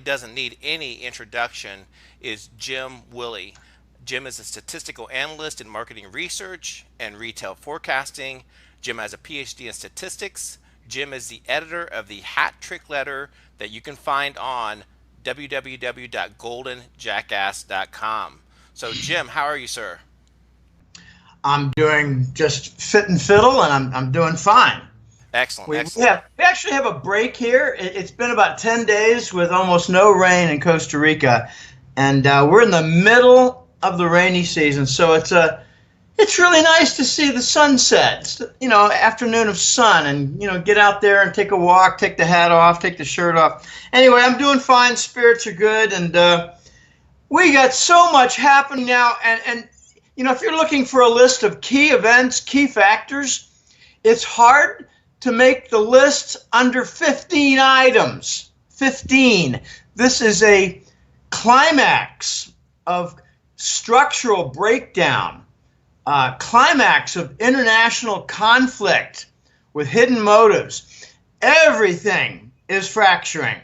doesn't need any introduction is Jim Willie. Jim is a statistical analyst in marketing research and retail forecasting. Jim has a PhD in statistics. Jim is the editor of the Hat Trick Letter that you can find on www.goldenjackass.com. So, Jim, how are you, sir? I'm doing just fit and fiddle, and I'm doing fine. Excellent. Excellent. We actually have a break here. It's been about 10 days with almost no rain in Costa Rica, and we're in the middle of the rainy season, so it's really nice to see the sunset. You know, afternoon of sun, and get out there and take a walk, take the hat off, take the shirt off. Anyway, I'm doing fine. Spirits are good, and we got so much happening now. And if you're looking for a list of key events, key factors, it's hard to make the list under 15 items. 15. This is a climax of structural breakdown, climax of international conflict with hidden motives. Everything is fracturing.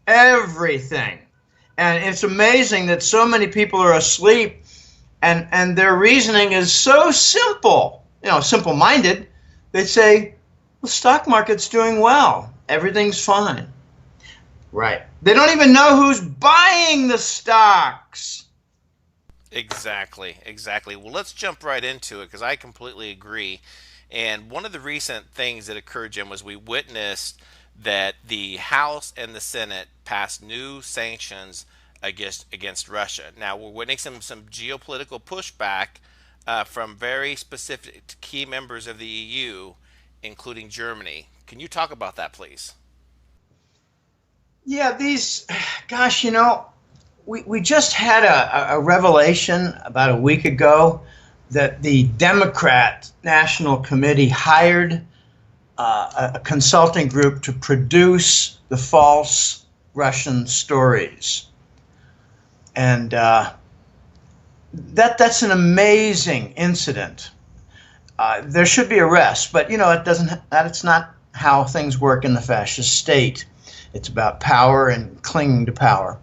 Everything. And it's amazing that so many people are asleep and their reasoning is so simple, simple-minded. They say, the stock market's doing well. Everything's fine. Right. They don't even know who's buying the stocks. Exactly. Well, let's jump right into it because I completely agree. And one of the recent things that occurred, Jim, was we witnessed that the House and the Senate passed new sanctions against Russia. Now, we're witnessing some geopolitical pushback from very specific key members of the EU, including Germany. Can you talk about that, please? Yeah, we just had a revelation about a week ago that the Democrat National Committee hired a consulting group to produce the false Russian stories. And that's an amazing incident. There should be arrests, but it's not how things work in the fascist state. It's about power and clinging to power.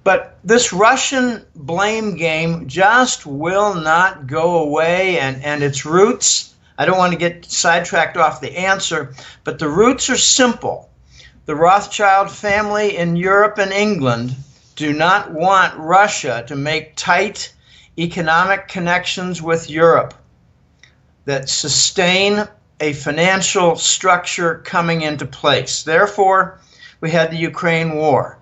But this Russian blame game just will not go away, and its roots, I don't want to get sidetracked off the answer, but the roots are simple. The Rothschild family in Europe and England do not want Russia to make tight economic connections with Europe that sustain a financial structure coming into place. Therefore, we had the Ukraine war,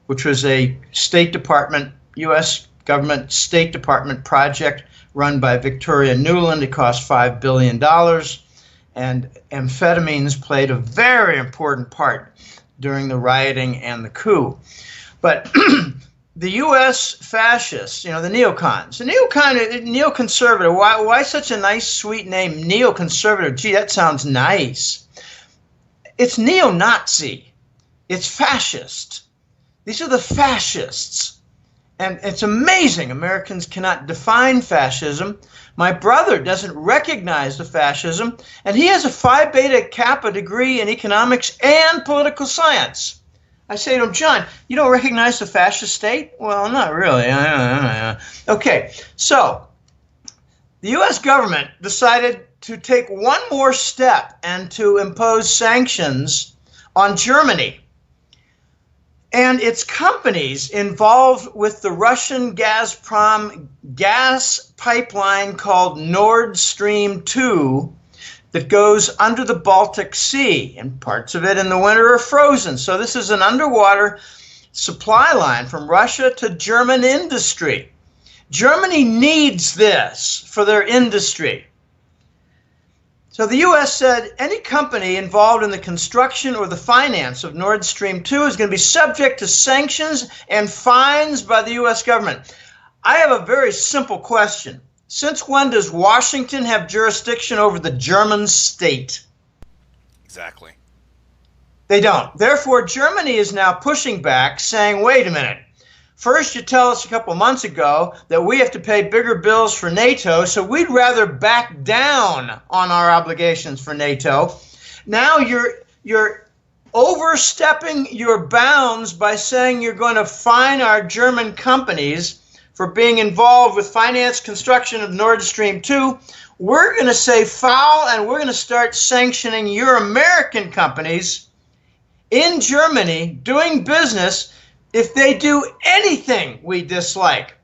which was a State Department, U.S. government State Department project run by Victoria Nuland. It cost $5 billion, and amphetamines played a very important part during the rioting and the coup. But the U.S. fascists, the neocons, neoconservative, why such a nice, sweet name, neoconservative? Gee, that sounds nice. It's neo-Nazi. It's fascist. These are the fascists. And it's amazing Americans cannot define fascism. My brother doesn't recognize the fascism, and he has a Phi Beta Kappa degree in economics and political science. I say to him, John, you don't recognize the fascist state? Well, not really. Okay, so the U.S. government decided to take one more step and to impose sanctions on Germany and its companies involved with the Russian Gazprom gas pipeline called Nord Stream 2 that goes under the Baltic Sea, and parts of it in the winter are frozen. So this is an underwater supply line from Russia to German industry. Germany needs this for their industry. So the U.S. said any company involved in the construction or the finance of Nord Stream 2 is going to be subject to sanctions and fines by the U.S. government. I have a very simple question. Since when does Washington have jurisdiction over the German state? Exactly. They don't. Therefore, Germany is now pushing back, saying, wait a minute. First, you tell us a couple months ago that we have to pay bigger bills for NATO, so we'd rather back down on our obligations for NATO. Now you're overstepping your bounds by saying you're going to fine our German companies for being involved with finance construction of Nord Stream 2, we're going to say foul, and we're going to start sanctioning your American companies in Germany doing business if they do anything we dislike.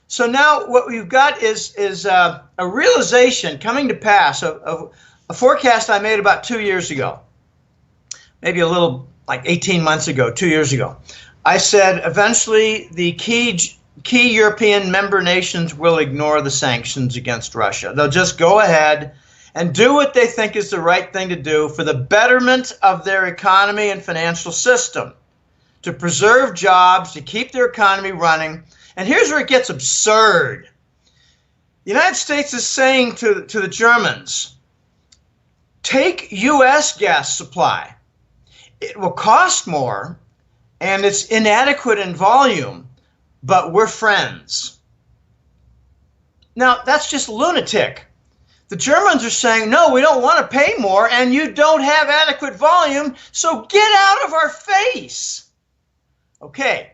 So now what we've got is a realization coming to pass of a forecast I made about 2 years ago, maybe a little like 18 months ago, 2 years ago. I said eventually the key European member nations will ignore the sanctions against Russia. They'll just go ahead and do what they think is the right thing to do for the betterment of their economy and financial system, to preserve jobs, to keep their economy running. And here's where it gets absurd. The United States is saying to the Germans, take U.S. gas supply. It will cost more, and it's inadequate in volume, but we're friends. Now, that's just lunatic. The Germans are saying, no, we don't want to pay more, and you don't have adequate volume, so get out of our face. Okay,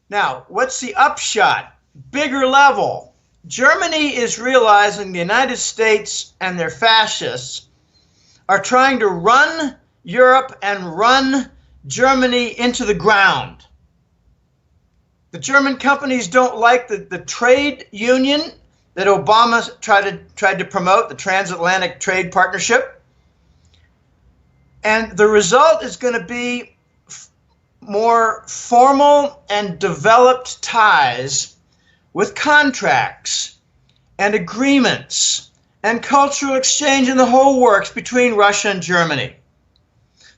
now, what's the upshot? Bigger level. Germany is realizing the United States and their fascists are trying to run Europe and run Germany into the ground. The German companies don't like the trade union that Obama tried to promote, the transatlantic trade partnership. And the result is going to be more formal and developed ties with contracts and agreements and cultural exchange and the whole works between Russia and Germany.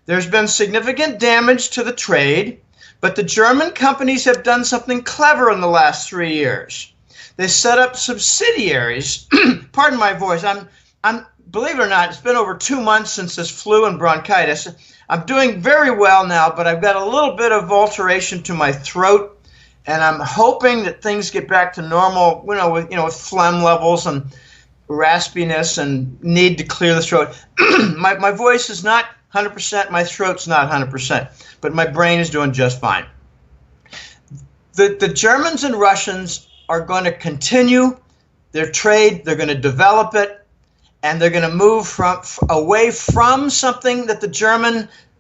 There's been significant damage to the trade, but the German companies have done something clever in the last 3 years. They set up subsidiaries. Pardon my voice. I'm believe it or not, it's been over 2 months since this flu and bronchitis. I'm doing very well now, but I've got a little bit of alteration to my throat, and I'm hoping that things get back to normal, with phlegm levels and raspiness and need to clear the throat. My voice is not 100%, my throat's not 100%, but my brain is doing just fine. The Germans and Russians are going to continue their trade, they're going to develop it, and they're going to move away from something that the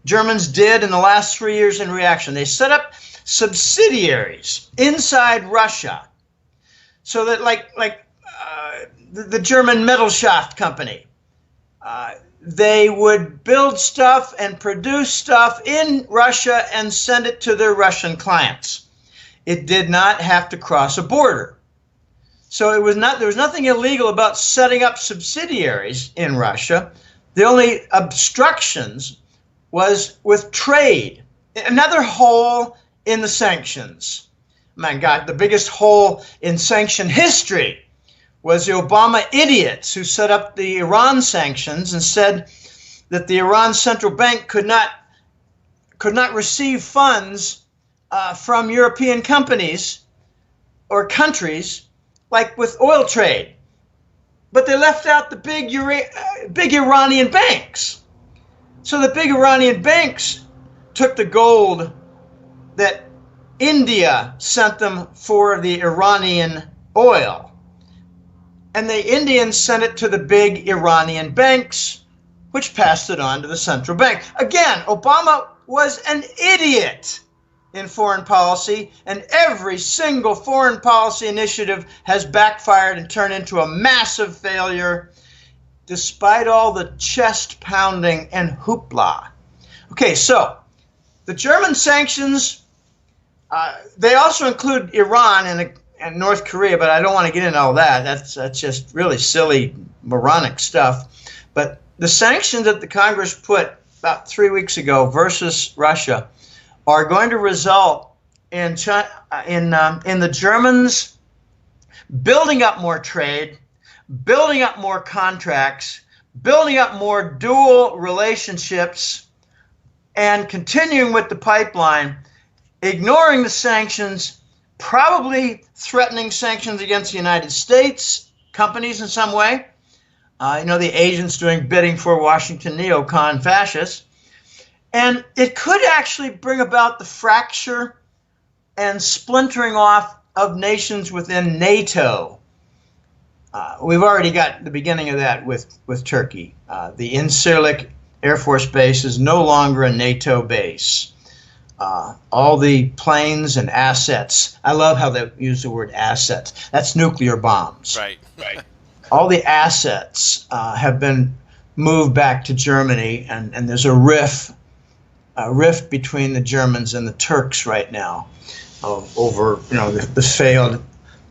Germans did in the last 3 years in reaction. They set up subsidiaries inside Russia, so that the German Mittelschaft company, they would build stuff and produce stuff in Russia and send it to their Russian clients. It did not have to cross a border. So there was nothing illegal about setting up subsidiaries in Russia. The only obstructions was with trade. Another hole in the sanctions. My God, the biggest hole in sanction history was the Obama idiots who set up the Iran sanctions and said that the Iran central bank could not receive funds from European companies or countries, like with oil trade. But they left out the big Iranian banks. So the big Iranian banks took the gold that India sent them for the Iranian oil. And the Indians sent it to the big Iranian banks, which passed it on to the central bank. Again, Obama was an idiot in foreign policy, and every single foreign policy initiative has backfired and turned into a massive failure, despite all the chest pounding and hoopla. Okay, so the German sanctions, they also include Iran and North Korea, but I don't want to get into all that. That's just really silly, moronic stuff. But the sanctions that the Congress put about 3 weeks ago versus Russia are going to result in the Germans building up more trade, building up more contracts, building up more dual relationships, and continuing with the pipeline, ignoring the sanctions, probably threatening sanctions against the United States, companies in some way. The agents doing bidding for Washington neocon fascists. And it could actually bring about the fracture and splintering off of nations within NATO. We've already got the beginning of that with Turkey. The Incirlik Air Force Base is no longer a NATO base. All the planes and assets, I love how they use the word assets. That's nuclear bombs. Right, right. All the assets have been moved back to Germany, and there's a rift between the Germans and the Turks right now over the failed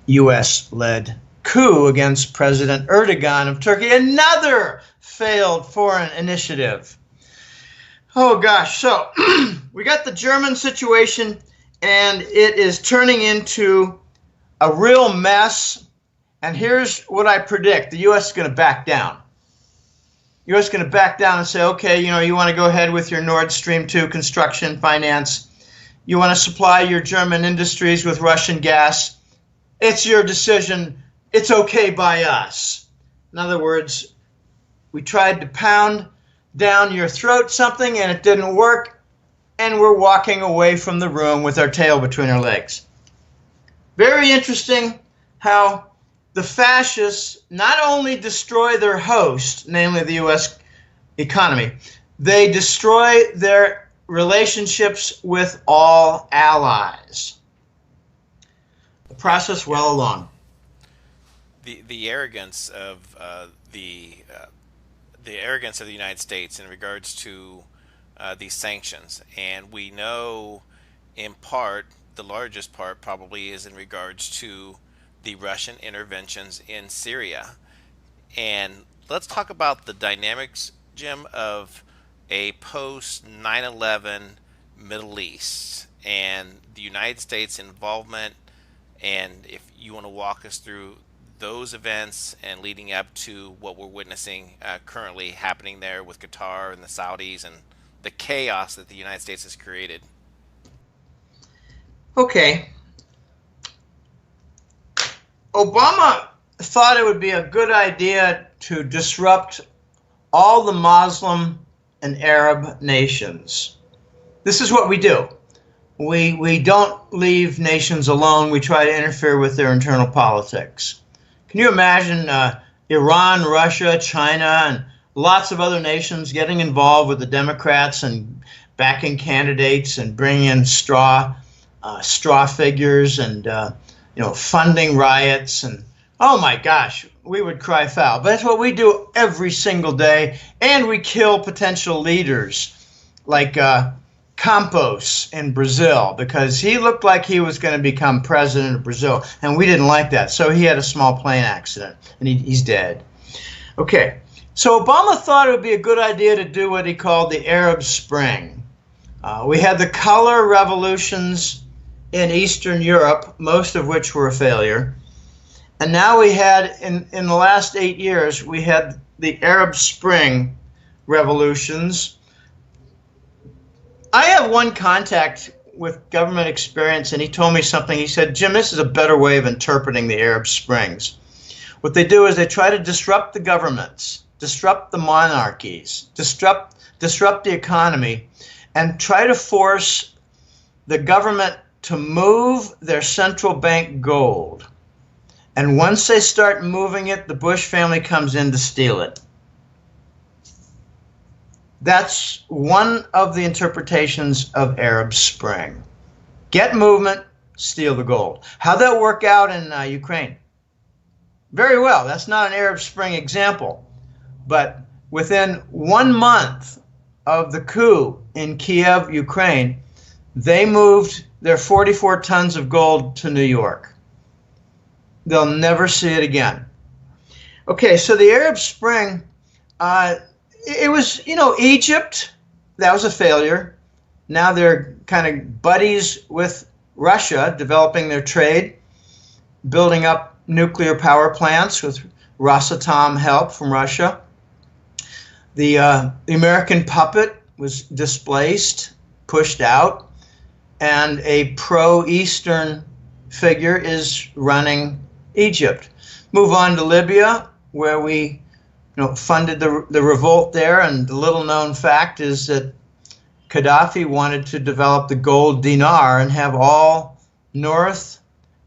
U.S.-led coup against President Erdogan of Turkey, another failed foreign initiative. Oh gosh, so we got the German situation, and it is turning into a real mess. And here's what I predict: the U.S. is going to back down. The U.S. is going to back down and say, okay, you want to go ahead with your Nord Stream 2 construction finance. You want to supply your German industries with Russian gas. It's your decision. It's okay by us. In other words, we tried to pound down your throat something and it didn't work, and we're walking away from the room with our tail between our legs. Very interesting how the fascists not only destroy their host, namely the U.S. economy, they destroy their relationships with all allies. The process well along. The arrogance of the arrogance of the United States in regards to these sanctions, and we know in part, the largest part probably is in regards to the Russian interventions in Syria. And let's talk about the dynamics, Jim, of a post 9/11 Middle East and the United States involvement, and if you want to walk us through those events and leading up to what we're witnessing currently happening there with Qatar and the Saudis and the chaos that the United States has created. Okay. Obama thought it would be a good idea to disrupt all the Muslim and Arab nations. This is what we do. We don't leave nations alone. We try to interfere with their internal politics. Can you imagine Iran, Russia, China, and lots of other nations getting involved with the Democrats and backing candidates and bringing in straw figures and funding riots, and oh my gosh, we would cry foul. But that's what we do every single day, and we kill potential leaders like Campos in Brazil, because he looked like he was going to become president of Brazil, and we didn't like that. So he had a small plane accident, and he's dead. Okay, so Obama thought it would be a good idea to do what he called the Arab Spring. We had the color revolutions in Eastern Europe, most of which were a failure. And now we had, in the last 8 years, we had the Arab Spring revolutions. I have one contact with government experience, and he told me something. He said, Jim, this is a better way of interpreting the Arab Springs. What they do is they try to disrupt the governments, disrupt the monarchies, disrupt the economy, and try to force the government to move their central bank gold. And once they start moving it, the Bush family comes in to steal it. That's one of the interpretations of Arab Spring. Get movement, steal the gold. How'd that work out in Ukraine? Very well. That's not an Arab Spring example. But within 1 month of the coup in Kiev, Ukraine, they moved their 44 tons of gold to New York. They'll never see it again. Okay, so the Arab Spring, it was, Egypt, that was a failure. Now they're kind of buddies with Russia, developing their trade, building up nuclear power plants with Rosatom help from Russia. The American puppet was displaced, pushed out, and a pro-Eastern figure is running Egypt. Move on to Libya, where we funded the revolt there, and the little known fact is that Gaddafi wanted to develop the gold dinar and have all North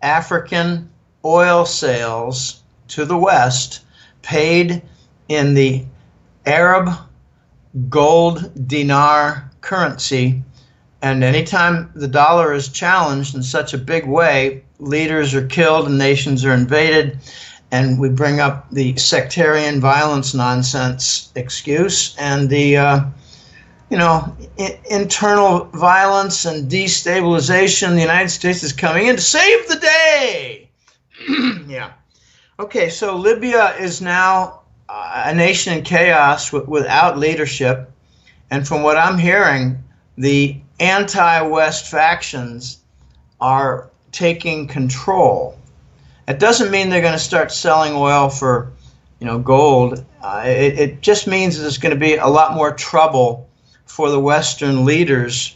African oil sales to the West paid in the Arab gold dinar currency. And anytime the dollar is challenged in such a big way, leaders are killed and nations are invaded. And we bring up the sectarian violence nonsense excuse and the internal violence and destabilization. The United States is coming in to save the day. Yeah. Okay, so Libya is now a nation in chaos without leadership. And from what I'm hearing, the anti-West factions are taking control. It doesn't mean they're going to start selling oil for, gold. It just means there's going to be a lot more trouble for the Western leaders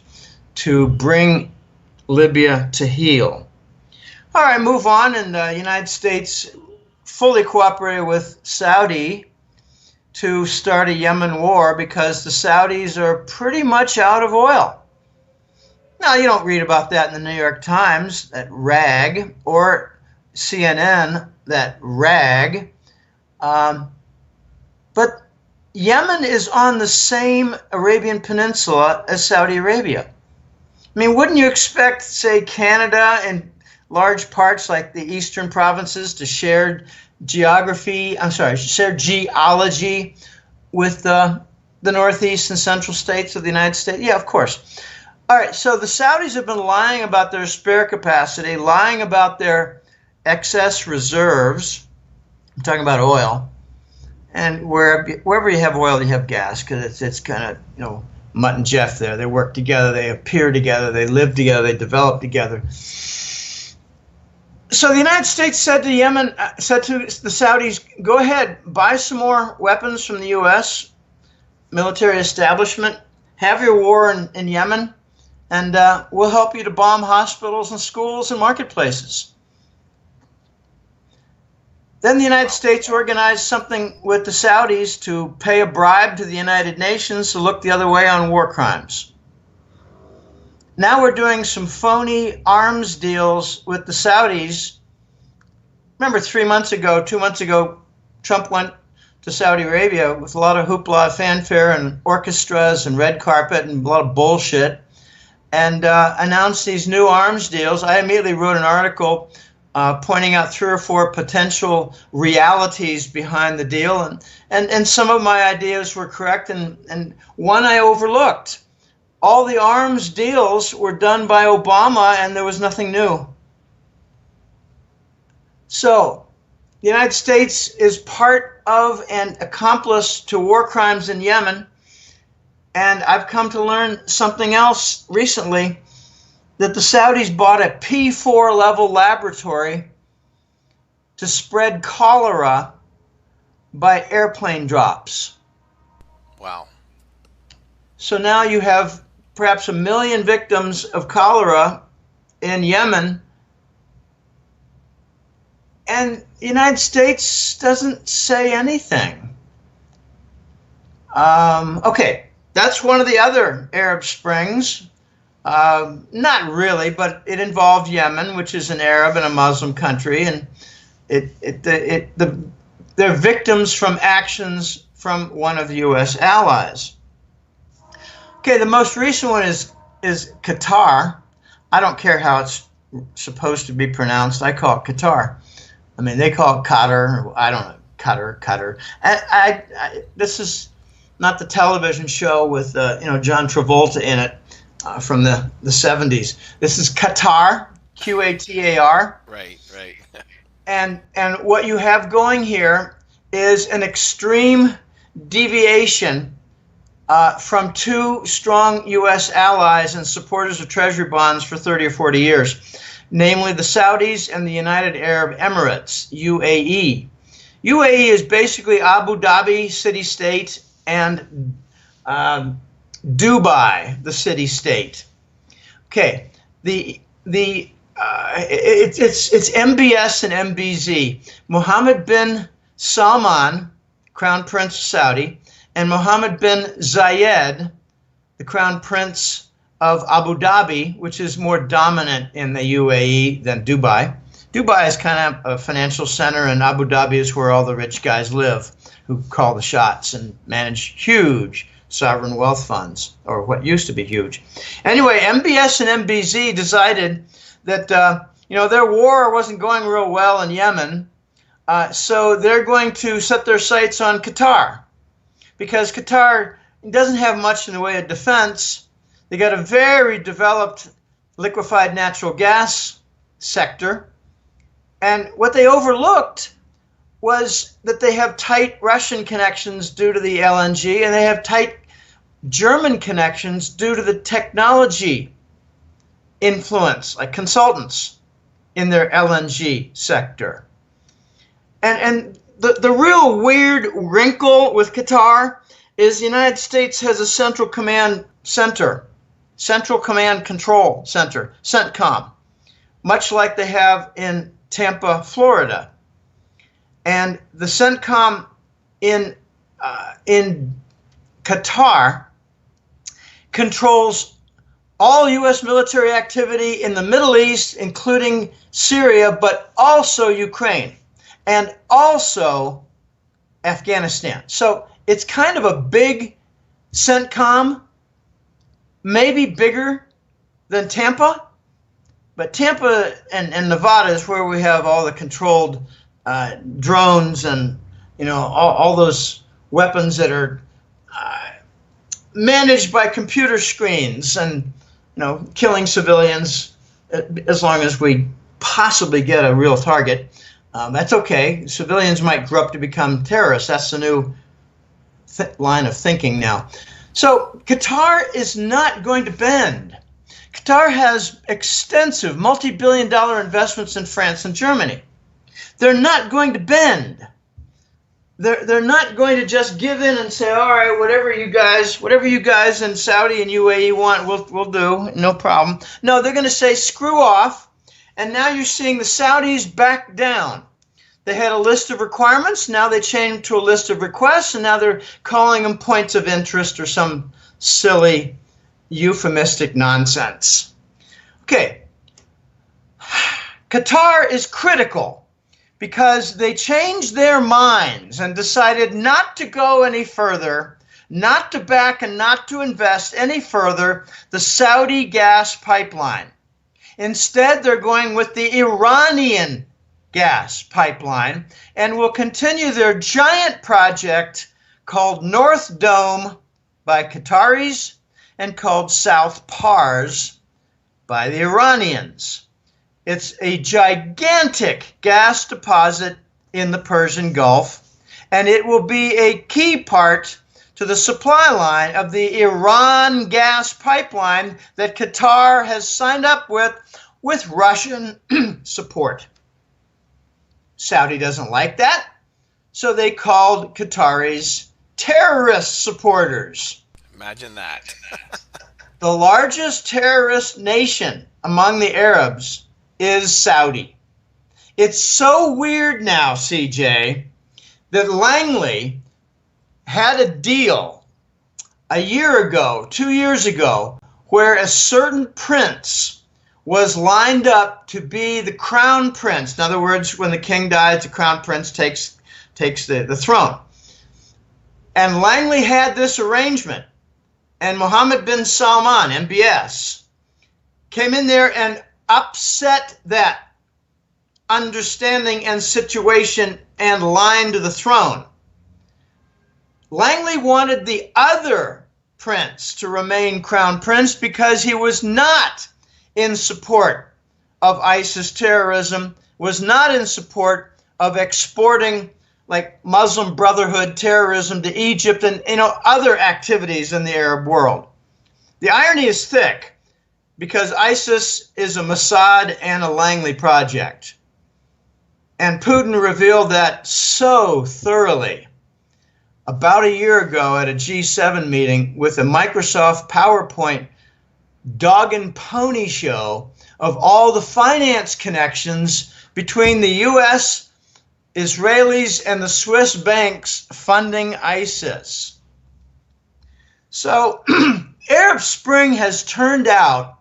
to bring Libya to heel. All right, move on. And the United States fully cooperated with Saudi to start a Yemen war because the Saudis are pretty much out of oil. Now, you don't read about that in the New York Times, that rag, or CNN, that rag. But Yemen is on the same Arabian Peninsula as Saudi Arabia. I mean, wouldn't you expect, say, Canada and large parts like the eastern provinces to share geology with the northeast and central states of the United States? Yeah, of course. All right, so the Saudis have been lying about their spare capacity, lying about their excess reserves. I'm talking about oil. And wherever you have oil, you have gas, because it's kind of, Mutt and Jeff there. They work together, they appear together, they live together, they develop together. So the United States said to the Saudis, go ahead, buy some more weapons from the U.S. military establishment, have your war in Yemen, and we'll help you to bomb hospitals and schools and marketplaces. Then the United States organized something with the Saudis to pay a bribe to the United Nations to look the other way on war crimes. Now we're doing some phony arms deals with the Saudis. Remember 2 months ago, Trump went to Saudi Arabia with a lot of hoopla, fanfare, and orchestras and red carpet and a lot of bullshit, and announced these new arms deals. I immediately wrote an article pointing out 3 or 4 potential realities behind the deal, and some of my ideas were correct, and one I overlooked. All the arms deals were done by Obama, and there was nothing new. So, the United States is part of and accomplice to war crimes in Yemen, and I've come to learn something else recently, that the Saudis bought a P4 level laboratory to spread cholera by airplane drops. Wow. So now you have perhaps 1 million victims of cholera in Yemen, and the United States doesn't say anything. Okay, that's one of the other Arab Springs. Not really, but it involved Yemen, which is an Arab and a Muslim country, and they're victims from actions from one of the U.S. allies. Okay, the most recent one is Qatar. I don't care how it's supposed to be pronounced. I call it Qatar. I mean, they call it Qatar. I don't know, Qatar. This is not the television show with John Travolta in it from the 70s. This is Qatar, Qatar. Right. And what you have going here is an extreme deviation from 2 strong U.S. allies and supporters of Treasury bonds for 30 or 40 years, namely the Saudis and the United Arab Emirates, UAE. UAE is basically Abu Dhabi city-state and Dubai, the city-state. Okay, it's MBS and MBZ. Mohammed bin Salman, Crown Prince of Saudi, and Mohammed bin Zayed, the Crown Prince of Abu Dhabi, which is more dominant in the UAE than Dubai. Dubai is kind of a financial center, and Abu Dhabi is where all the rich guys live who call the shots and manage huge sovereign wealth funds, or what used to be huge. Anyway, MBS and MBZ decided that their war wasn't going real well in Yemen, so they're going to set their sights on Qatar, because Qatar doesn't have much in the way of defense. They got a very developed liquefied natural gas sector, and what they overlooked was that they have tight Russian connections due to the LNG, and they have tight German connections due to the technology influence, like consultants in their LNG sector. And the real weird wrinkle with Qatar is the United States has a Central Command Center, Central Command Control Center, CENTCOM, much like they have in Tampa, Florida. And the CENTCOM in Qatar controls all U.S. military activity in the Middle East, including Syria, but also Ukraine, and also Afghanistan. So it's kind of a big CENTCOM, maybe bigger than Tampa, but Tampa and Nevada is where we have all the controlled drones and all those weapons that are managed by computer screens and killing civilians as long as we possibly get a real target. That's okay. Civilians might grow up to become terrorists. That's the new line of thinking now. So Qatar is not going to bend. Qatar has extensive multi-billion-dollar investments in France and Germany. They're not going to bend. They're not going to just give in and say, all right, whatever you guys in Saudi and UAE want, we'll do, no problem. No, they're going to say, screw off. And now you're seeing the Saudis back down. They had a list of requirements. Now they changed to a list of requests, and now they're calling them points of interest or some silly euphemistic nonsense. Okay. Qatar is critical because they changed their minds and decided not to go any further, not to back and not to invest any further the Saudi gas pipeline. Instead, they're going with the Iranian gas pipeline and will continue their giant project called North Dome by Qataris and called South Pars by the Iranians. It's a gigantic gas deposit in the Persian Gulf, and it will be a key part to the supply line of the Iran gas pipeline that Qatar has signed up with Russian support. Saudi doesn't like that, so they called Qataris terrorist supporters. Imagine that. The largest terrorist nation among the Arabs is Saudi. It's so weird now, CJ, that Langley had a deal a year ago, 2 years ago, where a certain prince was lined up to be the crown prince. In other words, when the king dies, the crown prince takes the throne. And Langley had this arrangement. And Mohammed bin Salman, MBS, came in there and upset that understanding and situation and line to the throne. Langley wanted the other prince to remain crown prince because he was not in support of ISIS terrorism, was not in support of exporting like Muslim Brotherhood terrorism to Egypt and other activities in the Arab world. The irony is thick because ISIS is a Mossad and a Langley project. And Putin revealed that so thoroughly about a year ago at a G7 meeting with a Microsoft PowerPoint dog and pony show of all the finance connections between the U.S., Israelis, and the Swiss banks funding ISIS. So Arab Spring has turned out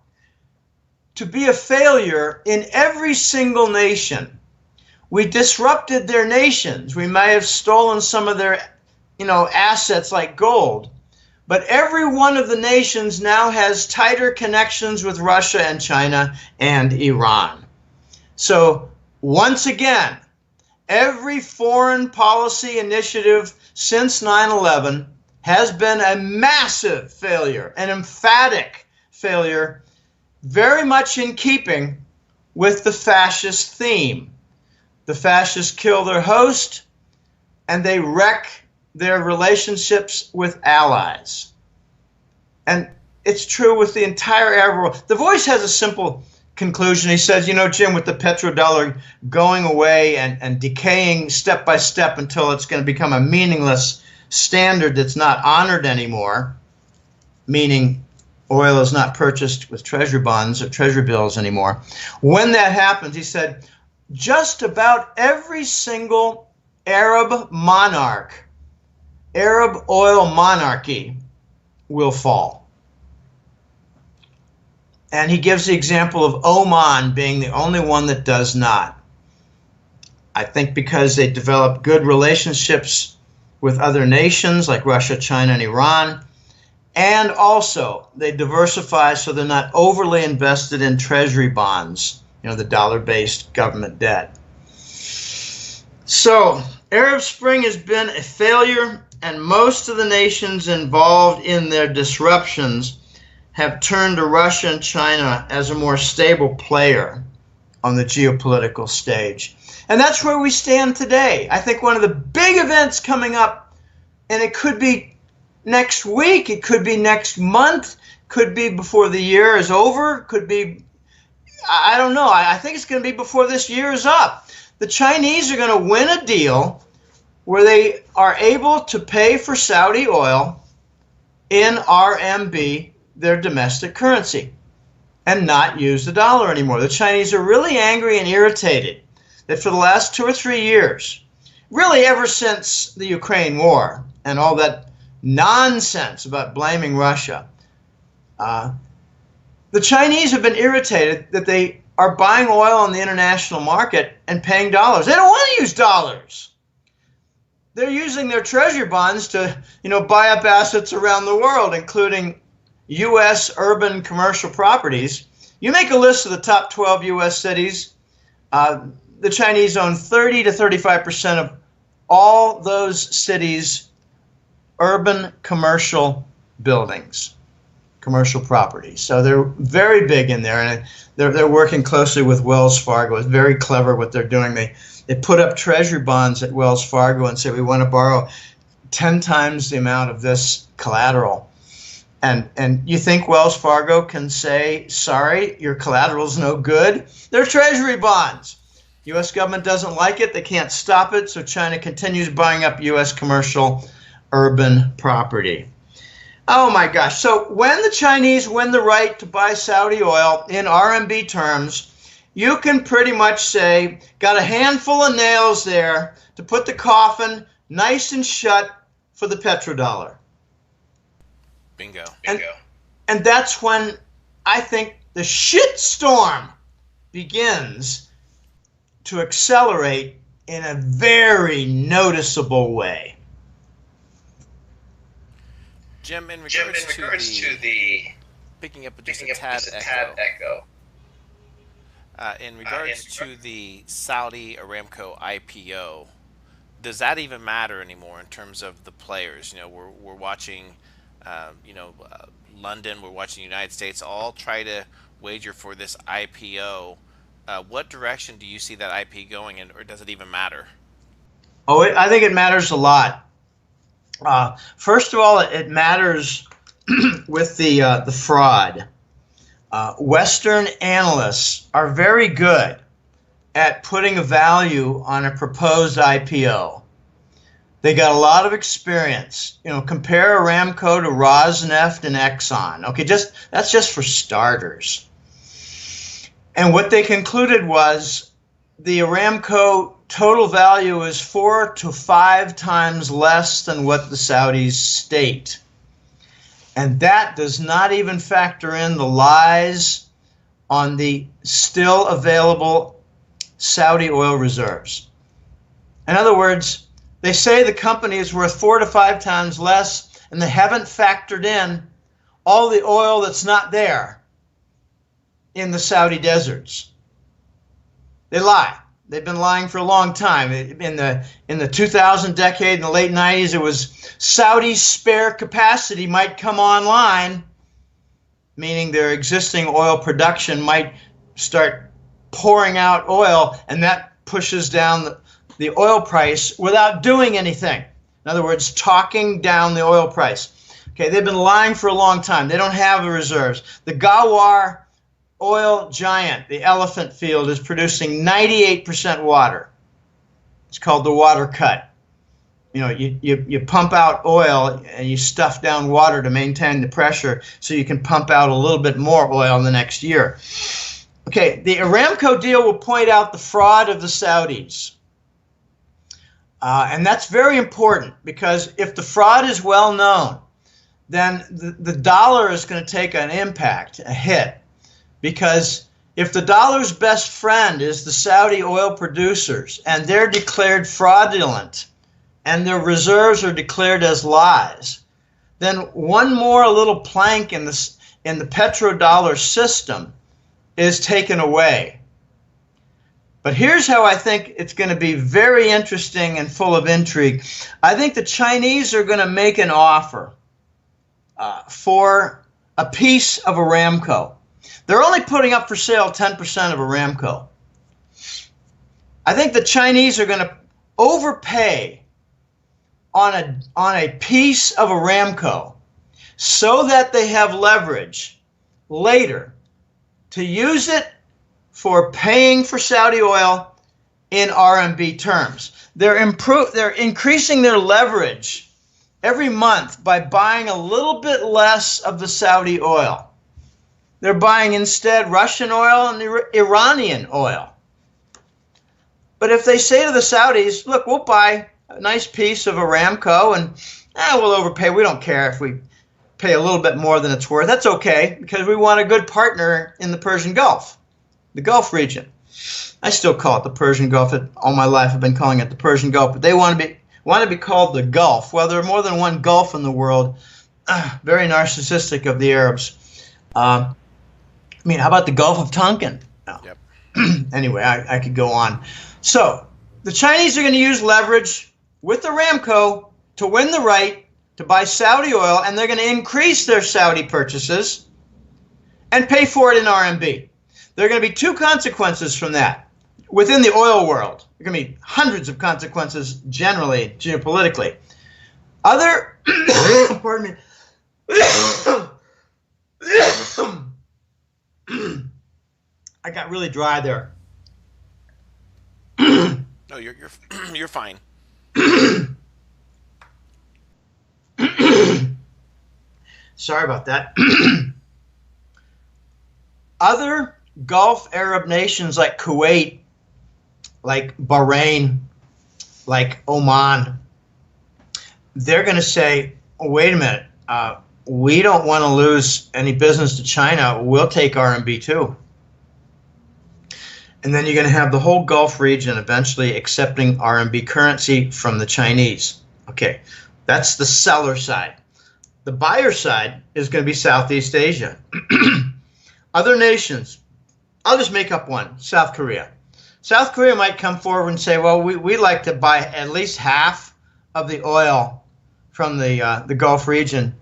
to be a failure in every single nation. We disrupted their nations. We may have stolen some of their, assets like gold. But every one of the nations now has tighter connections with Russia and China and Iran. So once again, every foreign policy initiative since 9/11 has been a massive failure, an emphatic failure, very much in keeping with the fascist theme. The fascists kill their host, and they wreck their relationships with allies. And it's true with the entire Arab world. The Voice has a simple conclusion. He says, Jim, with the petrodollar going away and decaying step by step until it's going to become a meaningless standard that's not honored anymore, meaning oil is not purchased with treasury bonds or treasury bills anymore. When that happens, he said, just about every single Arab monarch, Arab oil monarchy will fall. And he gives the example of Oman being the only one that does not. I think because they developed good relationships with other nations like Russia, China, and Iran, and also they diversify so they're not overly invested in treasury bonds, the dollar-based government debt. So Arab Spring has been a failure, and most of the nations involved in their disruptions have turned to Russia and China as a more stable player on the geopolitical stage. And that's where we stand today. I think one of the big events coming up, and it could be next week, it could be next month, could be before the year is over, could be, I don't know. I think it's going to be before this year is up. The Chinese are going to win a deal where they are able to pay for Saudi oil in RMB, their domestic currency, and not use the dollar anymore. The Chinese are really angry and irritated that for the last 2 or 3 years, really ever since the Ukraine war and all that nonsense about blaming Russia, the Chinese have been irritated that they are buying oil on the international market and paying dollars. They don't want to use dollars. They're using their treasury bonds to, buy up assets around the world, including U.S. urban commercial properties. You make a list of the top 12 U.S. cities, the Chinese own 30 to 35% of all those cities' urban commercial buildings, commercial properties. So they're very big in there, and they're working closely with Wells Fargo. It's very clever what they're doing. They put up treasury bonds at Wells Fargo and say, we want to borrow 10 times the amount of this collateral. And you think Wells Fargo can say, sorry, your collateral's no good? They're treasury bonds. U.S. government doesn't like it. They can't stop it. So China continues buying up U.S. commercial urban property. Oh, my gosh. So when the Chinese win the right to buy Saudi oil in RMB terms, you can pretty much say, got a handful of nails there to put the coffin nice and shut for the petrodollar. Bingo. And that's when I think the shitstorm begins to accelerate in a very noticeable way. Jim, in regards to the picking up just a tad echo. In regards to the Saudi Aramco IPO, does that even matter anymore in terms of the players? We're watching, London, we're watching the United States all try to wager for this IPO. What direction do you see that IP going in, or does it even matter? Oh, I think it matters a lot. First of all, it matters with the fraud. Western analysts are very good at putting a value on a proposed IPO. They got a lot of experience. Compare Aramco to Rosneft and Exxon. Okay, that's just for starters. And what they concluded was the Aramco total value is 4 to 5 times less than what the Saudis state. And that does not even factor in the lies on the still available Saudi oil reserves. In other words, they say the company is worth 4 to 5 times less, and they haven't factored in all the oil that's not there in the Saudi deserts. They lie. They've been lying for a long time. In the 2000 decade, in the late 90s, it was Saudi's spare capacity might come online, meaning their existing oil production might start pouring out oil, and that pushes down the oil price without doing anything. In other words, talking down the oil price. Okay, they've been lying for a long time. They don't have the reserves. The Gawar oil giant, the elephant field, is producing 98% water. It's called the water cut. You know, you pump out oil and you stuff down water to maintain the pressure so you can pump out a little bit more oil in the next year. Okay, the Aramco deal will point out the fraud of the Saudis. And that's very important, because if the fraud is well known, then the dollar is going to take an impact, a hit. Because if the dollar's best friend is the Saudi oil producers and they're declared fraudulent and their reserves are declared as lies, then one more little plank in the petrodollar system is taken away. But here's how I think it's going to be very interesting and full of intrigue. I think the Chinese are going to make an offer for a piece of Aramco. They're only putting up for sale 10% of Aramco. I think the Chinese are going to overpay on a piece of Aramco so that they have leverage later to use it for paying for Saudi oil in RMB terms. They're increasing their leverage every month by buying a little bit less of the Saudi oil. They're buying instead Russian oil and Iranian oil. But if they say to the Saudis, look, we'll buy a nice piece of Aramco and we'll overpay. We don't care if we pay a little bit more than it's worth. That's okay, because we want a good partner in the Persian Gulf, the Gulf region. I still call it the Persian Gulf. All my life I've been calling it the Persian Gulf, but they want to be called the Gulf. Well, there are more than one Gulf in the world. Very narcissistic of the Arabs. I mean, how about the Gulf of Tonkin? No. Yep. Anyway, I could go on. So the Chinese are going to use leverage with Aramco to win the right to buy Saudi oil, and they're going to increase their Saudi purchases and pay for it in RMB. There are going to be 2 consequences from that within the oil world. There are going to be hundreds of consequences generally, geopolitically. Pardon me. I got really dry there. No, you're fine. Sorry about that. Other Gulf Arab nations like Kuwait, like Bahrain, like Oman, they're going to say, oh, wait a minute, we don't want to lose any business to China. We'll take RMB too. And then you're going to have the whole Gulf region eventually accepting RMB currency from the Chinese. Okay, that's the seller side. The buyer side is going to be Southeast Asia. Other nations, I'll just make up one, South Korea. South Korea might come forward and say, well, we'd like to buy at least half of the oil from the Gulf region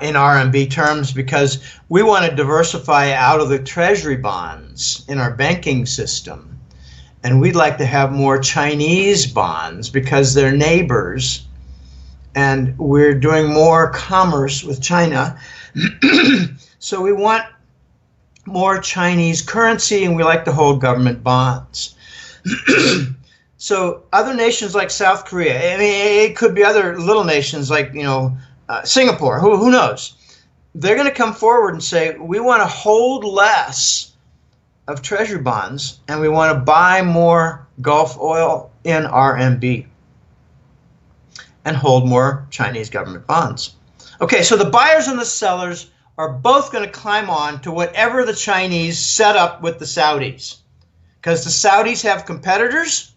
in RMB terms, because we want to diversify out of the treasury bonds in our banking system. And we'd like to have more Chinese bonds because they're neighbors. And we're doing more commerce with China. So we want more Chinese currency, and we like to hold government bonds. So other nations like South Korea, I mean, it could be other little nations like, Singapore, who knows? They're going to come forward and say, we want to hold less of treasury bonds, and we want to buy more Gulf oil in RMB and hold more Chinese government bonds. Okay, so the buyers and the sellers are both going to climb on to whatever the Chinese set up with the Saudis, because the Saudis have competitors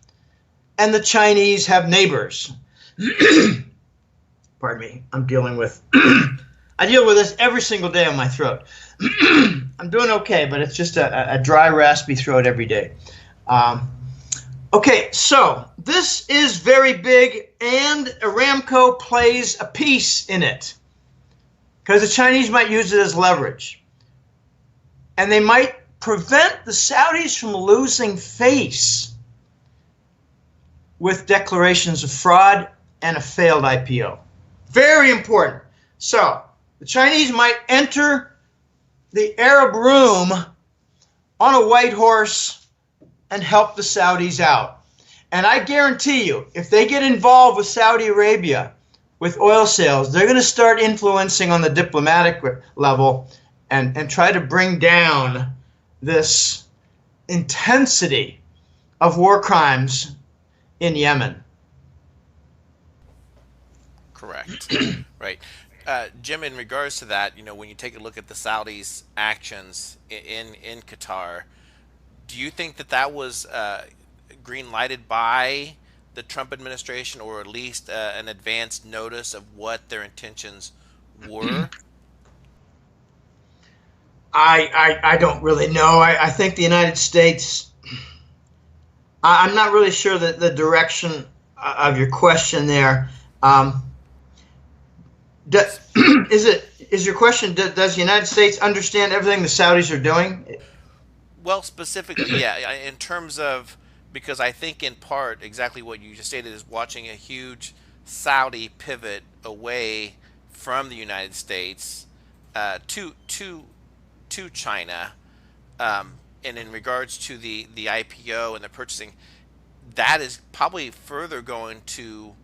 and the Chinese have neighbors. Pardon me, I'm dealing with I deal with this every single day on my throat. I'm doing okay, but it's just a dry, raspy throat every day. Okay, so this is very big, and Aramco plays a piece in it, because the Chinese might use it as leverage. And they might prevent the Saudis from losing face with declarations of fraud and a failed IPO. Very important. So the Chinese might enter the Arab room on a white horse and help the Saudis out. And I guarantee you, if they get involved with Saudi Arabia, with oil sales, they're going to start influencing on the diplomatic level and try to bring down this intensity of war crimes in Yemen. Correct. Right. Jim, in regards to that, when you take a look at the Saudis' actions in Qatar, do you think that was green lighted by the Trump administration, or at least an advanced notice of what their intentions were? I don't really know. I think the United States, I'm not really sure that the direction of your question there. Is your question, does the United States understand everything the Saudis are doing? Well, specifically, yeah, in terms of, because I think in part exactly what you just stated is watching a huge Saudi pivot away from the United States to China, and in regards to the IPO and the purchasing, that is probably further going to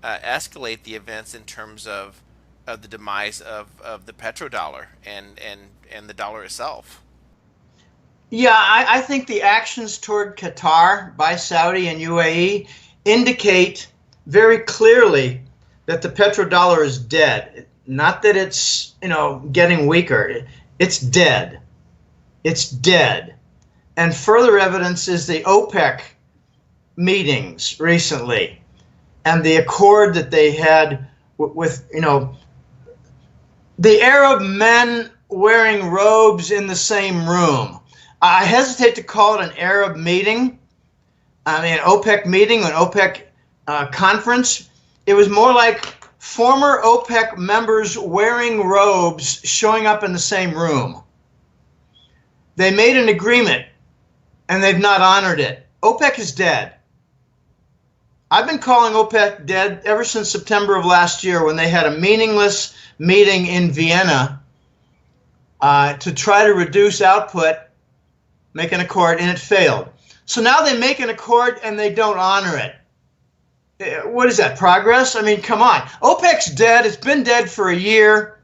escalate the events in terms of the demise of the petrodollar and the dollar itself. Yeah, I think the actions toward Qatar by Saudi and UAE indicate very clearly that the petrodollar is dead. Not that it's, getting weaker. It's dead. It's dead. And further evidence is the OPEC meetings recently and the accord that they had with the Arab men wearing robes in the same room. I hesitate to call it an Arab meeting. I mean, an OPEC meeting, an OPEC conference. It was more like former OPEC members wearing robes showing up in the same room. They made an agreement, and they've not honored it. OPEC is dead. I've been calling OPEC dead ever since September of last year, when they had a meaningless meeting in Vienna to try to reduce output, make an accord, and it failed. So now they make an accord and they don't honor it. What is that, progress? I mean, come on. OPEC's dead. It's been dead for a year.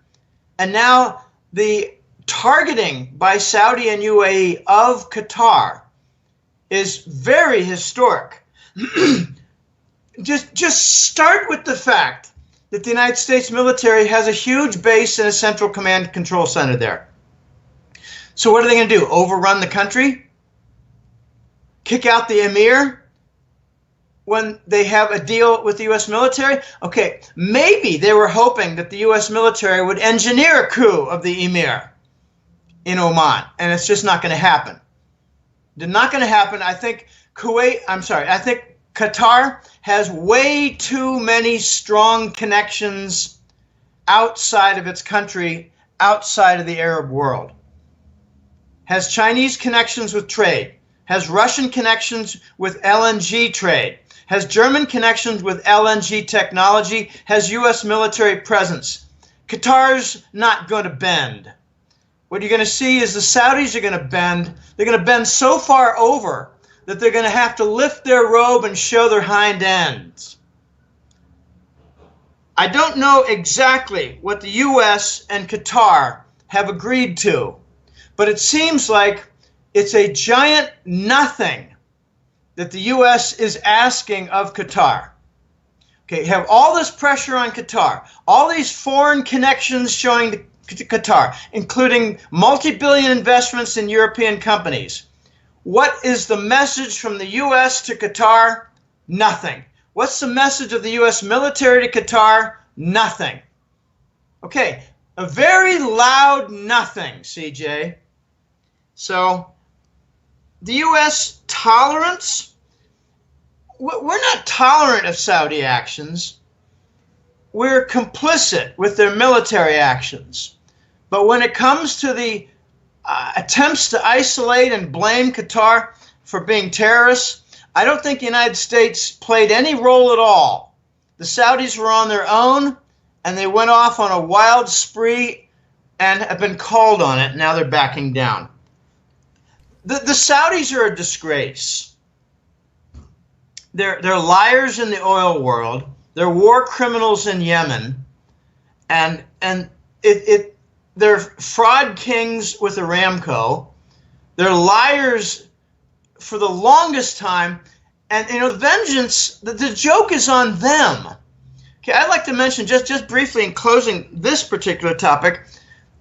And now the targeting by Saudi and UAE of Qatar is very historic. Just start with the fact that the United States military has a huge base and a central command control center there. So what are they going to do? Overrun the country? Kick out the emir when they have a deal with the U.S. military? Okay, maybe they were hoping that the U.S. military would engineer a coup of the emir in Oman, and it's just not going to happen. It's not going to happen. I think I think Qatar has way too many strong connections outside of its country, outside of the Arab world. Has Chinese connections with trade, has Russian connections with LNG trade, has German connections with LNG technology, has U.S. military presence. Qatar's not going to bend. What you're going to see is the Saudis are going to bend. They're going to bend so far over that they're going to have to lift their robe and show their hind ends. I don't know exactly what the U.S. and Qatar have agreed to, but it seems like it's a giant nothing that the U.S. is asking of Qatar. Okay, you have all this pressure on Qatar, all these foreign connections showing to Qatar, including multi-billion investments in European companies. What is the message from the U.S. to Qatar? Nothing. What's the message of the U.S. military to Qatar? Nothing. Okay, a very loud nothing, CJ. So the U.S. tolerance, we're not tolerant of Saudi actions. We're complicit with their military actions. But when it comes to the attempts to isolate and blame Qatar for being terrorists, I don't think the United States played any role at all. The Saudis were on their own, and they went off on a wild spree and have been called on it. Now they're backing down. The Saudis are a disgrace. They're liars in the oil world. They're war criminals in Yemen, and they're fraud kings with Aramco. They're liars for the longest time, and vengeance. The joke is on them. Okay, I'd like to mention just briefly in closing this particular topic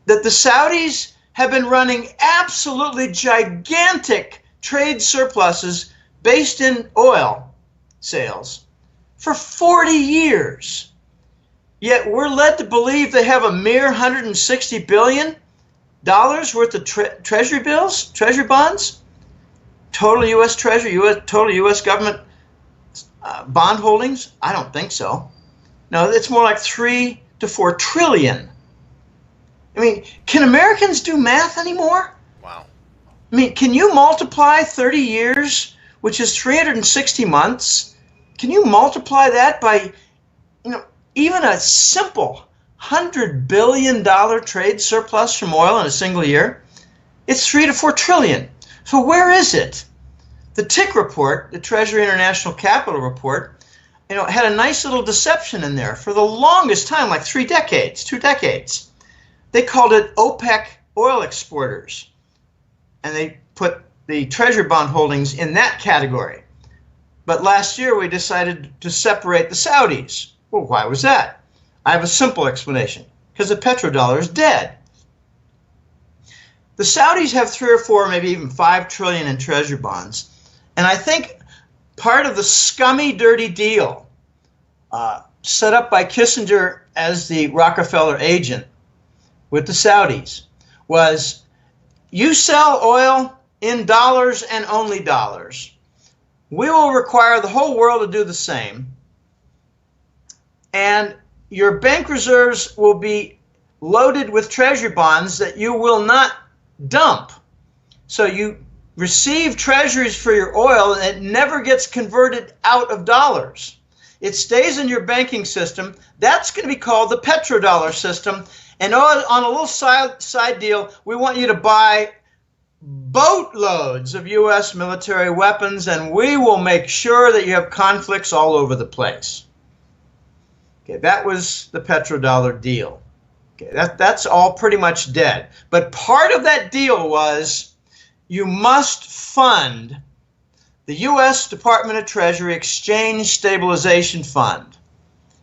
that the Saudis have been running absolutely gigantic trade surpluses based in oil sales for 40 years. Yet we're led to believe they have a mere $160 billion worth of treasury bills, treasury bonds, total U.S. Treasury, total U.S. government bond holdings. I don't think so. No, it's more like 3 to 4 trillion. I mean, can Americans do math anymore? Wow. I mean, can you multiply 30 years, which is 360 months? Can you multiply that by, even a simple $100 billion trade surplus from oil in a single year? It's 3 to 4 trillion. So where is it? The TIC report, the Treasury International Capital Report, had a nice little deception in there for the longest time, like 2 decades. They called it OPEC oil exporters, and they put the treasury bond holdings in that category. But last year we decided to separate the Saudis. Well, why was that? I have a simple explanation. Because the petrodollar is dead. The Saudis have 3 or 4, maybe even 5 trillion in treasury bonds. And I think part of the scummy, dirty deal set up by Kissinger as the Rockefeller agent with the Saudis was, you sell oil in dollars and only dollars. We will require the whole world to do the same. And your bank reserves will be loaded with treasury bonds that you will not dump. So you receive treasuries for your oil, and it never gets converted out of dollars. It stays in your banking system. That's going to be called the petrodollar system. And on a little side deal, we want you to buy boatloads of U.S. military weapons, and we will make sure that you have conflicts all over the place. Okay, that was the petrodollar deal. Okay, that's all pretty much dead. But part of that deal was you must fund the U.S. Department of Treasury Exchange Stabilization Fund.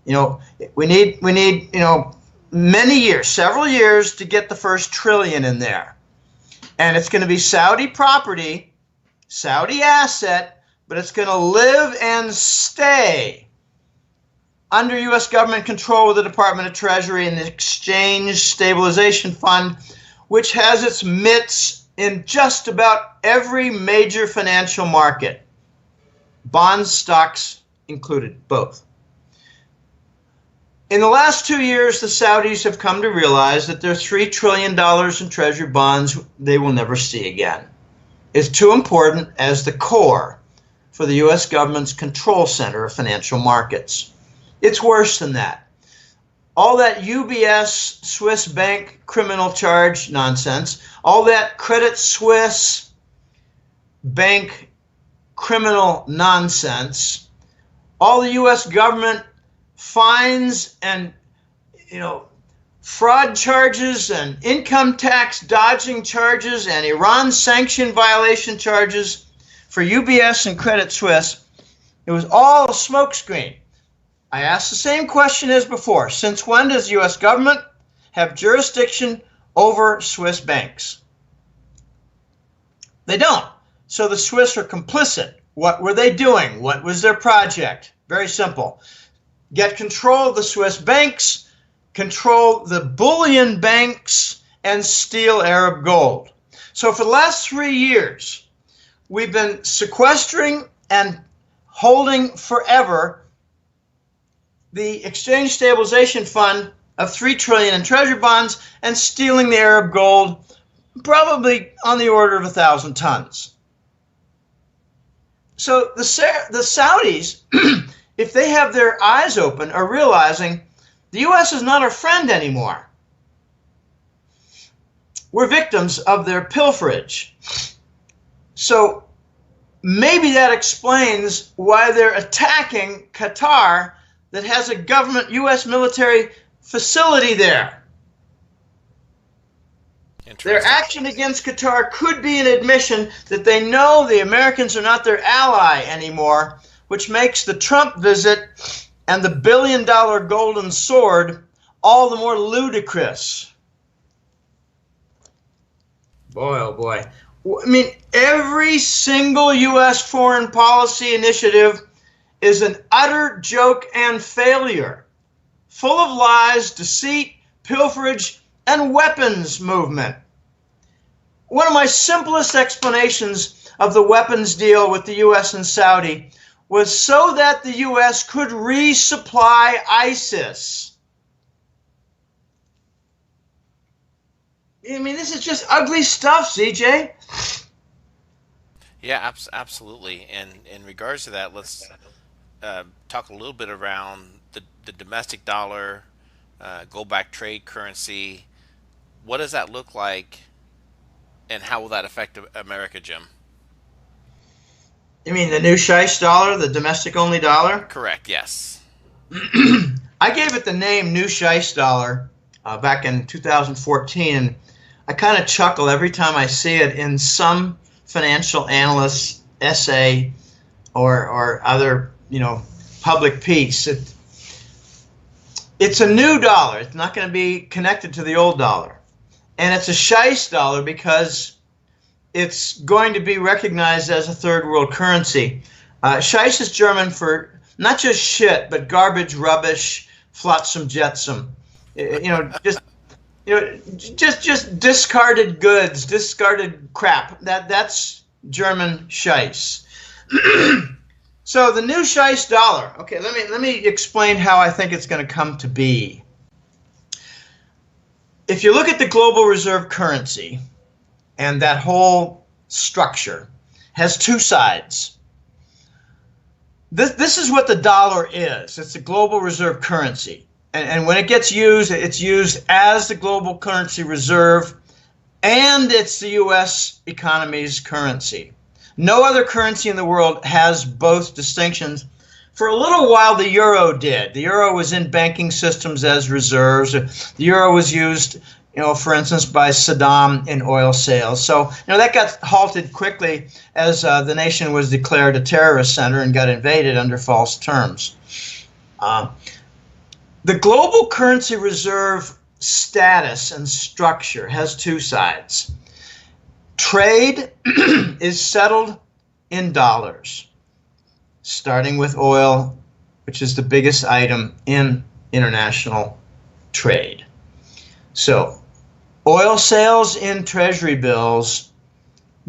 We need many years, several years to get the first trillion in there. And it's going to be Saudi property, Saudi asset, but it's going to live and stay under U.S. government control of the Department of Treasury and the Exchange Stabilization Fund, which has its mitts in just about every major financial market, bonds, stocks included, both. In the last 2 years, the Saudis have come to realize that their $3 trillion in treasury bonds they will never see again is too important as the core for the U.S. government's control center of financial markets. It's worse than that. All that UBS Swiss bank criminal charge nonsense, all that Credit Suisse bank criminal nonsense, all the U.S. government fines and fraud charges and income tax dodging charges and Iran sanction violation charges for UBS and Credit Suisse, it was all a smokescreen. I asked the same question as before. Since when does the U.S. government have jurisdiction over Swiss banks? They don't. So the Swiss are complicit. What were they doing? What was their project? Very simple. Get control of the Swiss banks, control the bullion banks, and steal Arab gold. So for the last 3 years, we've been sequestering and holding forever the Exchange Stabilization Fund of $3 trillion in treasury bonds and stealing the Arab gold, probably on the order of 1,000 tons. So the Saudis, if they have their eyes open, are realizing the U.S. is not our friend anymore. We're victims of their pilferage. So maybe that explains why they're attacking Qatar, that has a government U.S. military facility there. Their action against Qatar could be an admission that they know the Americans are not their ally anymore, which makes the Trump visit and the billion-dollar golden sword all the more ludicrous. Boy, oh boy. I mean, every single U.S. foreign policy initiative is an utter joke and failure, full of lies, deceit, pilferage, and weapons movement. One of my simplest explanations of the weapons deal with the U.S. and Saudi was so that the U.S. could resupply ISIS. I mean, this is just ugly stuff, CJ. Yeah, absolutely. And in regards to that, let's talk a little bit around the domestic dollar, gold-backed trade currency. What does that look like, and how will that affect America, Jim? You mean the new Scheich dollar, the domestic-only dollar? Correct, yes. I gave it the name New Scheich dollar back in 2014, and I kind of chuckle every time I see it in some financial analyst's essay or other, public piece. It's a new dollar. It's not going to be connected to the old dollar. And it's a Scheich dollar because it's going to be recognized as a third world currency. Scheich is German for not just shit, but garbage, rubbish, flotsam, jetsam. Just discarded goods, discarded crap. That's German Scheich. So the new Scheich dollar. Okay, let me explain how I think it's going to come to be. If you look at the global reserve currency, and that whole structure has two sides. This is what the dollar is. It's a global reserve currency. And when it gets used, it's used as the global currency reserve, and it's the U.S. economy's currency. No other currency in the world has both distinctions. For a little while, the euro did. The euro was in banking systems as reserves. The euro was used, for instance, by Saddam in oil sales. So, that got halted quickly as the nation was declared a terrorist center and got invaded under false terms. The global currency reserve status and structure has two sides. Trade is settled in dollars, starting with oil, which is the biggest item in international trade. So, oil sales in treasury bills,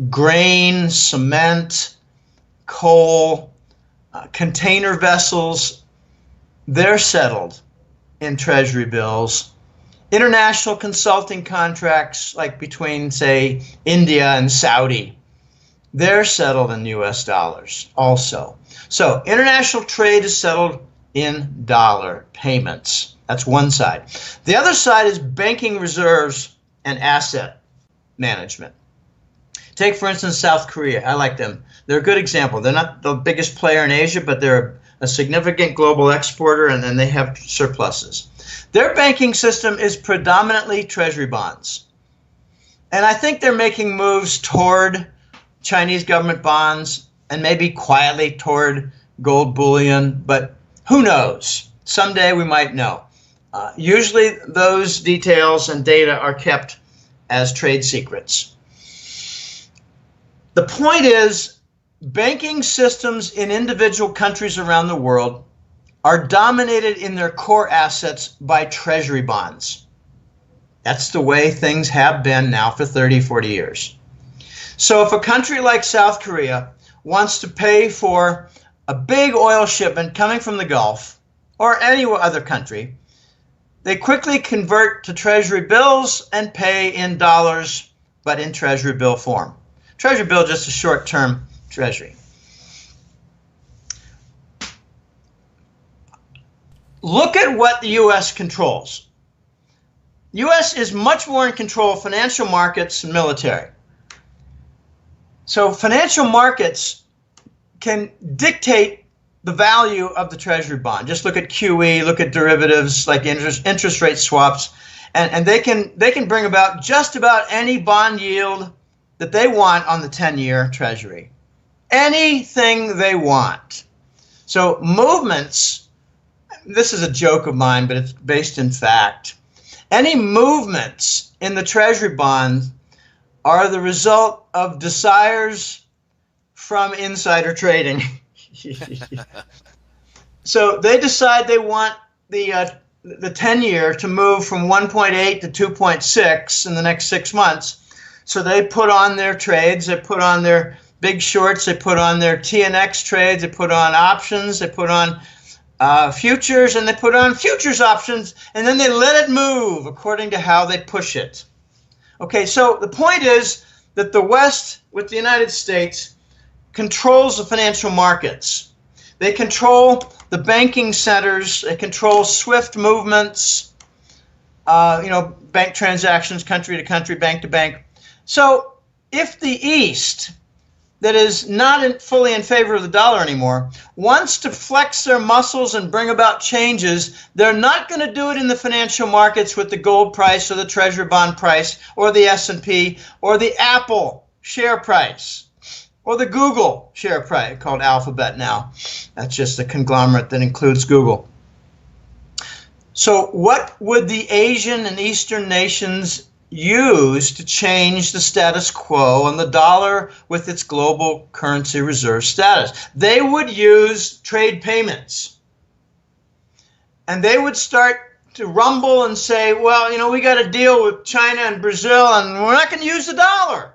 grain, cement, coal, container vessels, they're settled in treasury bills. International consulting contracts, like between, say, India and Saudi, they're settled in U.S. dollars also. So international trade is settled in dollar payments. That's one side. The other side is banking reserves and asset management. Take, for instance, South Korea. I like them. They're a good example. They're not the biggest player in Asia, but they're a significant global exporter, and then they have surpluses. Their banking system is predominantly treasury bonds. And I think they're making moves toward Chinese government bonds and maybe quietly toward gold bullion, but who knows? Someday we might know. Usually those details and data are kept as trade secrets. The point is, banking systems in individual countries around the world are dominated in their core assets by treasury bonds. That's the way things have been now for 30, 40 years. So if a country like South Korea wants to pay for a big oil shipment coming from the Gulf, or any other country, they quickly convert to treasury bills and pay in dollars, but in treasury bill form. Treasury bill, just a short-term treasury. Look at what the U.S. controls. The U.S. is much more in control of financial markets and military. So financial markets can dictate the value of the treasury bond. Just look at QE, look at derivatives like interest rate swaps, and they can bring about just about any bond yield that they want on the 10-year treasury. Anything they want. So movements, this is a joke of mine, but it's based in fact. Any movements in the treasury bond are the result of desires from insider trading. So they decide they want the 10-year to move from 1.8 to 2.6 in the next 6 months. So they put on their trades, they put on their big shorts, they put on their TNX trades, they put on options, they put on futures, and they put on futures options, and then they let it move according to how they push it. Okay, so the point is that the West, with the United States, controls the financial markets. They control the banking centers. They control SWIFT movements, bank transactions, country to country, bank to bank. So if the East, that is not fully in favor of the dollar anymore, wants to flex their muscles and bring about changes, they're not going to do it in the financial markets with the gold price or the treasury bond price or the S&P or the Apple share price. Or the Google share price, called Alphabet now. That's just a conglomerate that includes Google. So what would the Asian and Eastern nations use to change the status quo on the dollar with its global currency reserve status? They would use trade payments. And they would start to rumble and say, well, we got to deal with China and Brazil, and we're not going to use the dollar.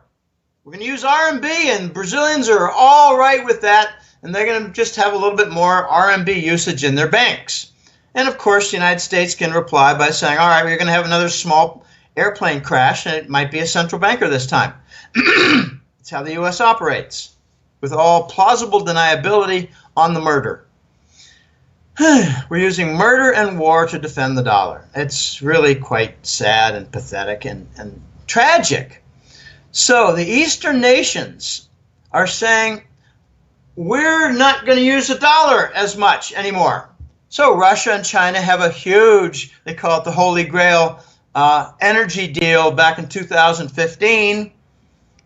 We're going to use RMB, and Brazilians are all right with that, and they're going to just have a little bit more RMB usage in their banks. And of course, the United States can reply by saying, all right, we're going to have another small airplane crash, and it might be a central banker this time. That's how the U.S. operates, with all plausible deniability on the murder. We're using murder and war to defend the dollar. It's really quite sad and pathetic and tragic. So the Eastern nations are saying, we're not going to use the dollar as much anymore. So Russia and China have a huge, they call it the Holy Grail, energy deal back in 2015.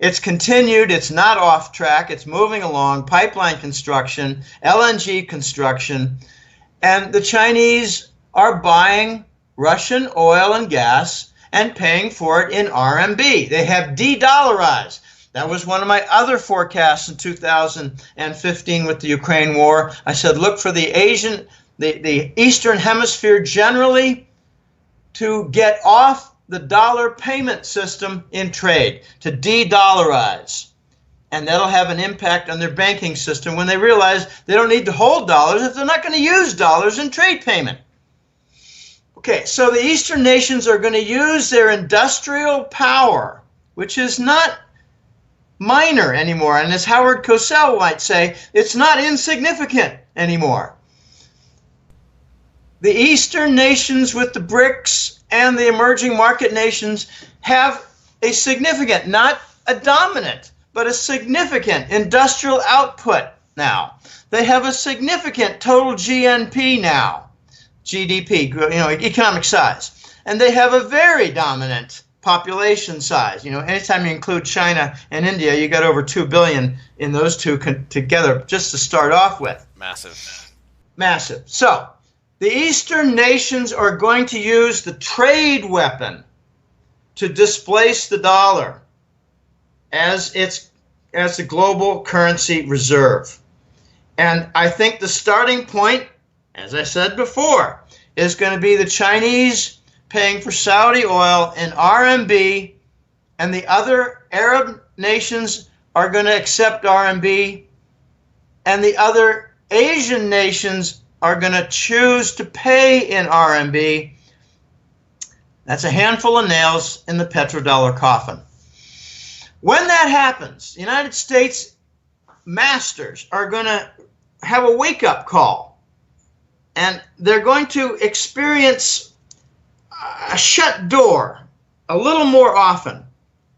It's continued. It's not off track. It's moving along. Pipeline construction, LNG construction. And the Chinese are buying Russian oil and gas and paying for it in RMB. They have de-dollarized. That was one of my other forecasts in 2015 with the Ukraine war. I said, look for the Eastern Hemisphere generally to get off the dollar payment system in trade, to de-dollarize. And that'll have an impact on their banking system when they realize they don't need to hold dollars if they're not going to use dollars in trade payment. Okay, so the Eastern nations are going to use their industrial power, which is not minor anymore. And as Howard Cosell might say, it's not insignificant anymore. The Eastern nations with the BRICS and the emerging market nations have a significant, not a dominant, but a significant industrial output now. They have a significant total GNP now. GDP, economic size. And they have a very dominant population size. Anytime you include China and India, you got over 2 billion in those two together just to start off with. Massive. Massive. So The Eastern nations are going to use the trade weapon to displace the dollar as the global currency reserve. And I think the starting point, as I said before, is going to be the Chinese paying for Saudi oil in RMB, and the other Arab nations are going to accept RMB, and the other Asian nations are going to choose to pay in RMB. That's a handful of nails in the petrodollar coffin. When that happens, the United States masters are going to have a wake-up call, and they're going to experience a shut door a little more often.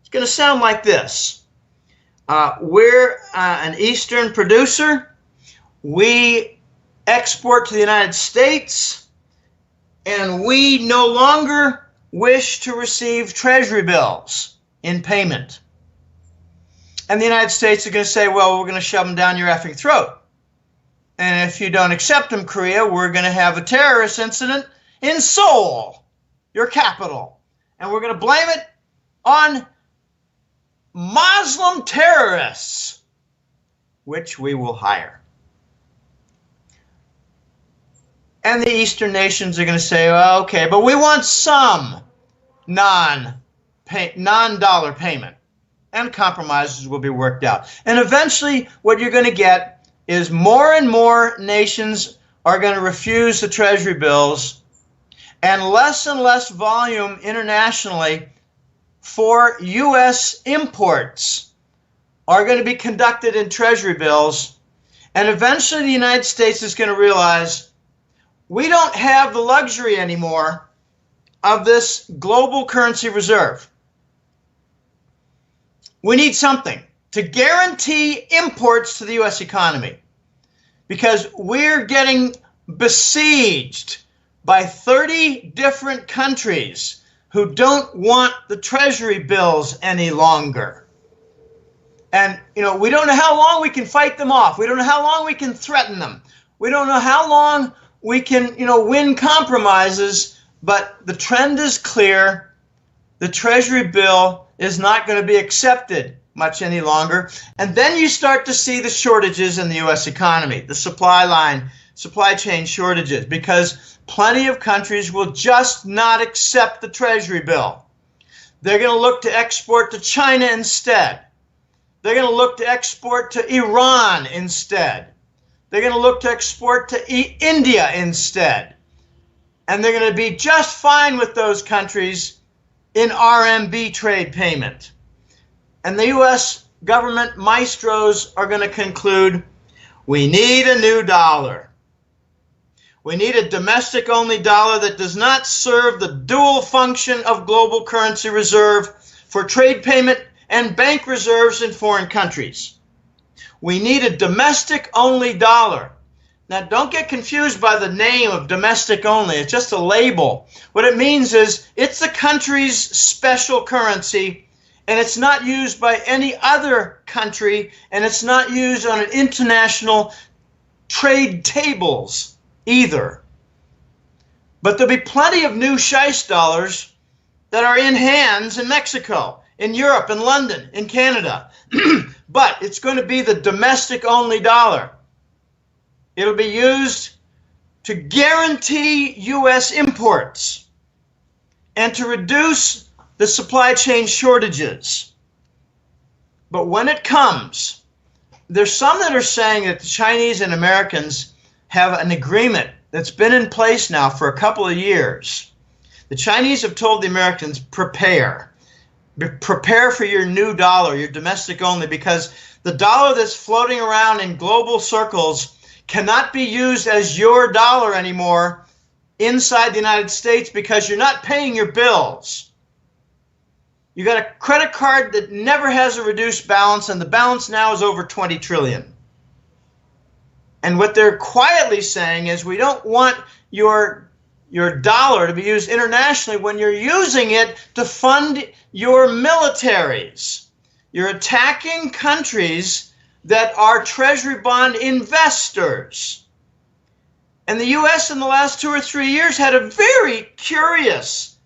It's going to sound like this. We're an Eastern producer. We export to the United States, and we no longer wish to receive treasury bills in payment. And the United States is going to say, well, we're going to shove them down your effing throat. And if you don't accept them, Korea, we're going to have a terrorist incident in Seoul, your capital. And we're going to blame it on Muslim terrorists, which we will hire. And the Eastern nations are going to say, well, okay, but we want some non-dollar payment. And compromises will be worked out. And eventually what you're going to get is more and more nations are going to refuse the treasury bills, and less volume internationally for U.S. imports are going to be conducted in treasury bills. And eventually the United States is going to realize we don't have the luxury anymore of this global currency reserve. We need something to guarantee imports to the U.S. economy, because we're getting besieged by 30 different countries who don't want the treasury bills any longer. And, we don't know how long we can fight them off. We don't know how long we can threaten them. We don't know how long we can, win compromises, but the trend is clear. The treasury bill is not going to be accepted much any longer. And then you start to see the shortages in the U.S. economy, the supply chain shortages, because plenty of countries will just not accept the treasury bill. They're going to look to export to China instead. They're going to look to export to Iran instead. They're going to look to export to India instead. And they're going to be just fine with those countries in RMB trade payment. And the U.S. government maestros are going to conclude, we need a new dollar. We need a domestic-only dollar that does not serve the dual function of global currency reserve for trade payment and bank reserves in foreign countries. We need a domestic-only dollar. Now, don't get confused by the name of domestic only. It's just a label. What it means is it's the country's special currency, and it's not used by any other country, and it's not used on an international trade tables either. But there'll be plenty of new Scheisse dollars that are in hands in Mexico, in Europe, in London, in Canada. But it's going to be the domestic-only dollar. It'll be used to guarantee U.S. imports and to reduce the supply chain shortages. But when it comes, there's some that are saying that the Chinese and Americans have an agreement that's been in place now for a couple of years. The Chinese have told the Americans, prepare for your new dollar, your domestic only, because the dollar that's floating around in global circles cannot be used as your dollar anymore inside the United States, because you're not paying your bills. You got a credit card that never has a reduced balance, and the balance now is over 20 trillion. And what they're quietly saying is, we don't want your dollar to be used internationally when you're using it to fund your militaries. You're attacking countries that are treasury bond investors. And the U.S. in the last 2 or 3 years had a very curious,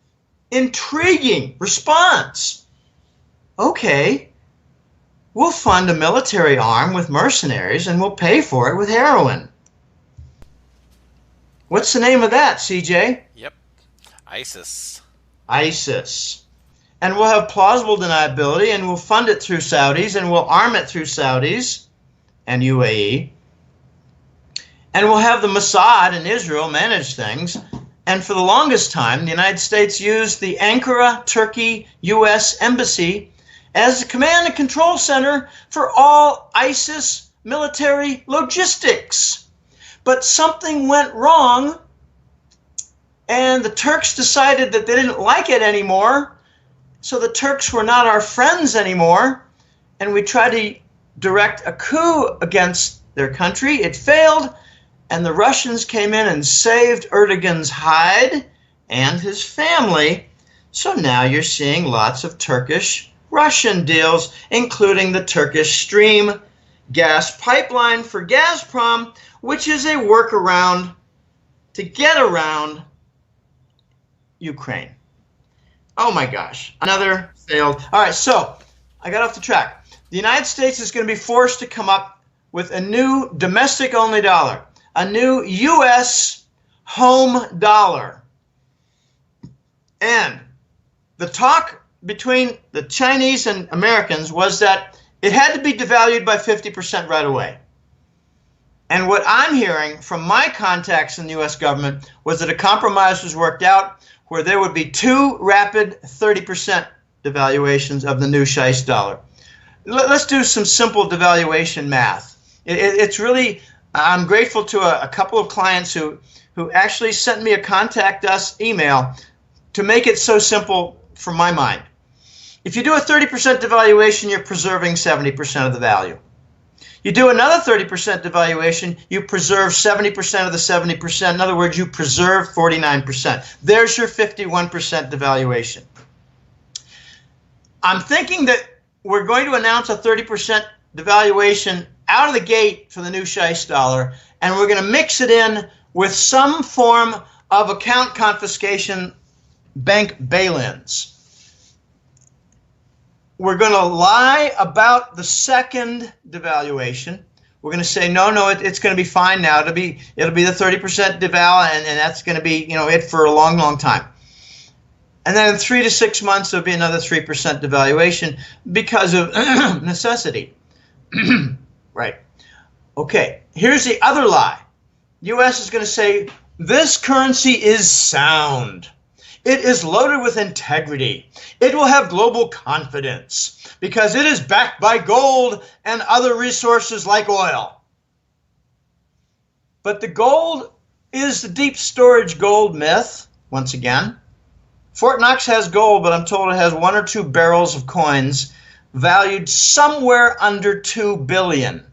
intriguing response. Okay, we'll fund a military arm with mercenaries and we'll pay for it with heroin. What's the name of that, CJ? Yep. ISIS. ISIS. And we'll have plausible deniability, and we'll fund it through Saudis, and we'll arm it through Saudis and UAE. And we'll have the Mossad in Israel manage things. And for the longest time, the United States used the Ankara, Turkey, U.S. Embassy as a command and control center for all ISIS military logistics. But something went wrong, and the Turks decided that they didn't like it anymore. So the Turks were not our friends anymore, and we tried to direct a coup against their country. It failed, and the Russians came in and saved Erdogan's hide and his family. So now you're seeing lots of Turkish-Russian deals, including the Turkish Stream gas pipeline for Gazprom, which is a workaround to get around Ukraine. Oh my gosh, another failed. All right, so I got off the track. The United States is going to be forced to come up with a new domestic-only dollar, a new U.S. home dollar. And the talk between the Chinese and Americans was that it had to be devalued by 50% right away. And what I'm hearing from my contacts in the U.S. government was that a compromise was worked out where there would be 2 rapid 30% devaluations of the new Scheist dollar. Let's do some simple devaluation math. It's really, I'm grateful to a couple of clients who actually sent me a contact us email to make it so simple for my mind. If you do a 30% devaluation, you're preserving 70% of the value. You do another 30% devaluation, you preserve 70% of the 70%. In other words, you preserve 49%. There's your 51% devaluation. I'm thinking that we're going to announce a 30% devaluation out of the gate for the new Scheist dollar, and we're going to mix it in with some form of account confiscation, bank bail-ins. We're going to lie about the second devaluation. We're going to say, no, it's going to be fine now. It'll be the 30% deval, and that's going to be, it for a long, long time. And then in 3 to 6 months, there'll be another 3% devaluation because of necessity. Right. Okay, here's the other lie. The U.S. is going to say, this currency is sound. It is loaded with integrity. It will have global confidence because it is backed by gold and other resources like oil. But the gold is the deep storage gold myth, once again. Fort Knox has gold, but I'm told it has 1 or 2 barrels of coins valued somewhere under $2 billion.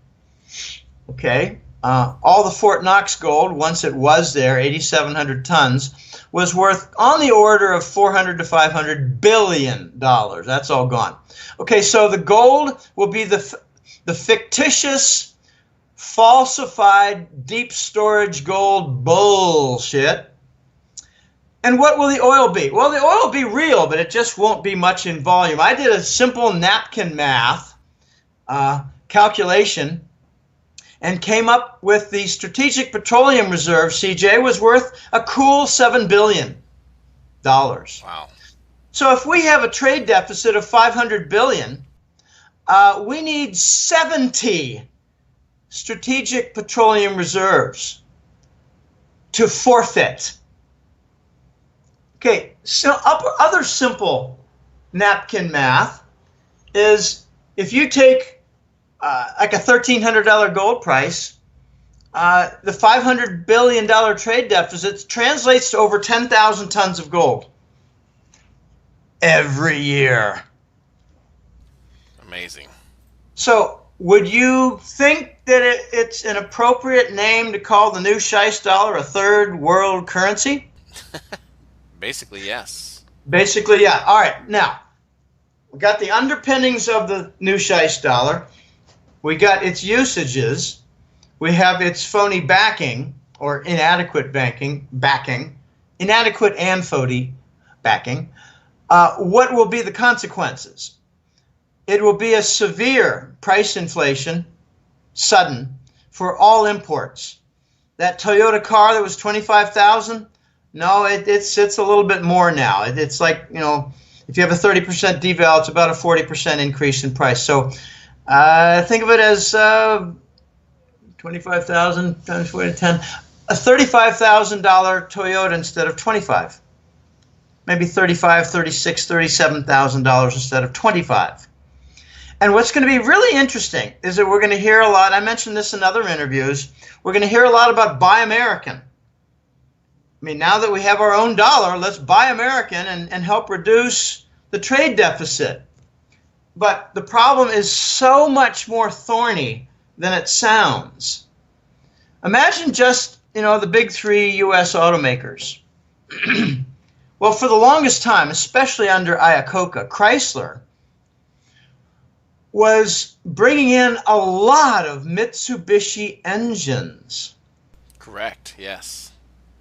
Okay, all the Fort Knox gold, once it was there, 8,700 tons, was worth on the order of $400 to $500 billion. That's all gone. Okay, so the gold will be the fictitious, falsified, deep storage gold bullshit. And what will the oil be? Well, the oil will be real, but it just won't be much in volume. I did a simple napkin math calculation and came up with the Strategic Petroleum Reserve, CJ, was worth a cool $7 billion. Wow. So if we have a trade deficit of $500 billion, we need 70 Strategic Petroleum Reserves to forfeit. Okay, so other simple napkin math is if you take like a $1,300 gold price, the $500 billion trade deficit translates to over 10,000 tons of gold every year. Amazing. So would you think that it's an appropriate name to call the new Scheist dollar a third world currency? Basically, yes. Basically, yeah. All right, now, we got the underpinnings of the new Scheist dollar. We got its usages. We have its phony backing. or inadequate backing, inadequate and FODI backing, what will be the consequences? It will be a severe price inflation, sudden, for all imports. That Toyota car that was $25,000, no, it sits a little bit more now. It's like, you know, if you have a 30% deval, it's about a 40% increase in price. So think of it as 25,000 times 40 to 10, a $35,000 Toyota instead of 25. Maybe $35,000, $36,000, $37,000 instead of 25. And what's going to be really interesting is that we're going to hear a lot, I mentioned this in other interviews, we're going to hear a lot about buy American. I mean, now that we have our own dollar, let's buy American and help reduce the trade deficit. But the problem is so much more thorny than it sounds. Imagine just, you know, the big three U.S. automakers. Well, for the longest time, especially under Iacocca, Chrysler was bringing in a lot of Mitsubishi engines. Correct, yes.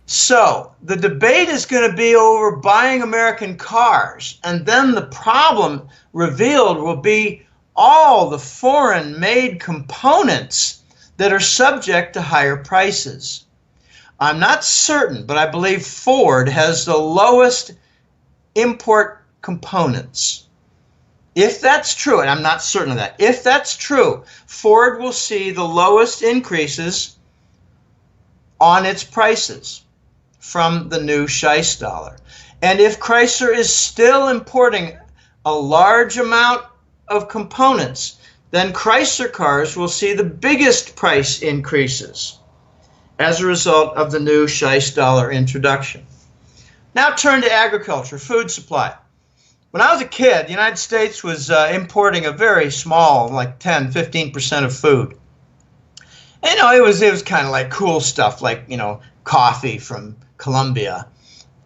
So the debate is going to be over buying American cars, and then the problem revealed will be all the foreign-made components that are subject to higher prices. I'm not certain, but I believe Ford has the lowest import components. If that's true, and I'm not certain of that, if that's true, Ford will see the lowest increases on its prices from the new Scheich dollar. And if Chrysler is still importing a large amount of components, then Chrysler cars will see the biggest price increases as a result of the new Scheich dollar introduction. Now turn to agriculture, food supply. When I was a kid, the United States was importing a very small, like 10, 15% of food. And, you know, it was kind of like cool stuff, like, you know, coffee from Colombia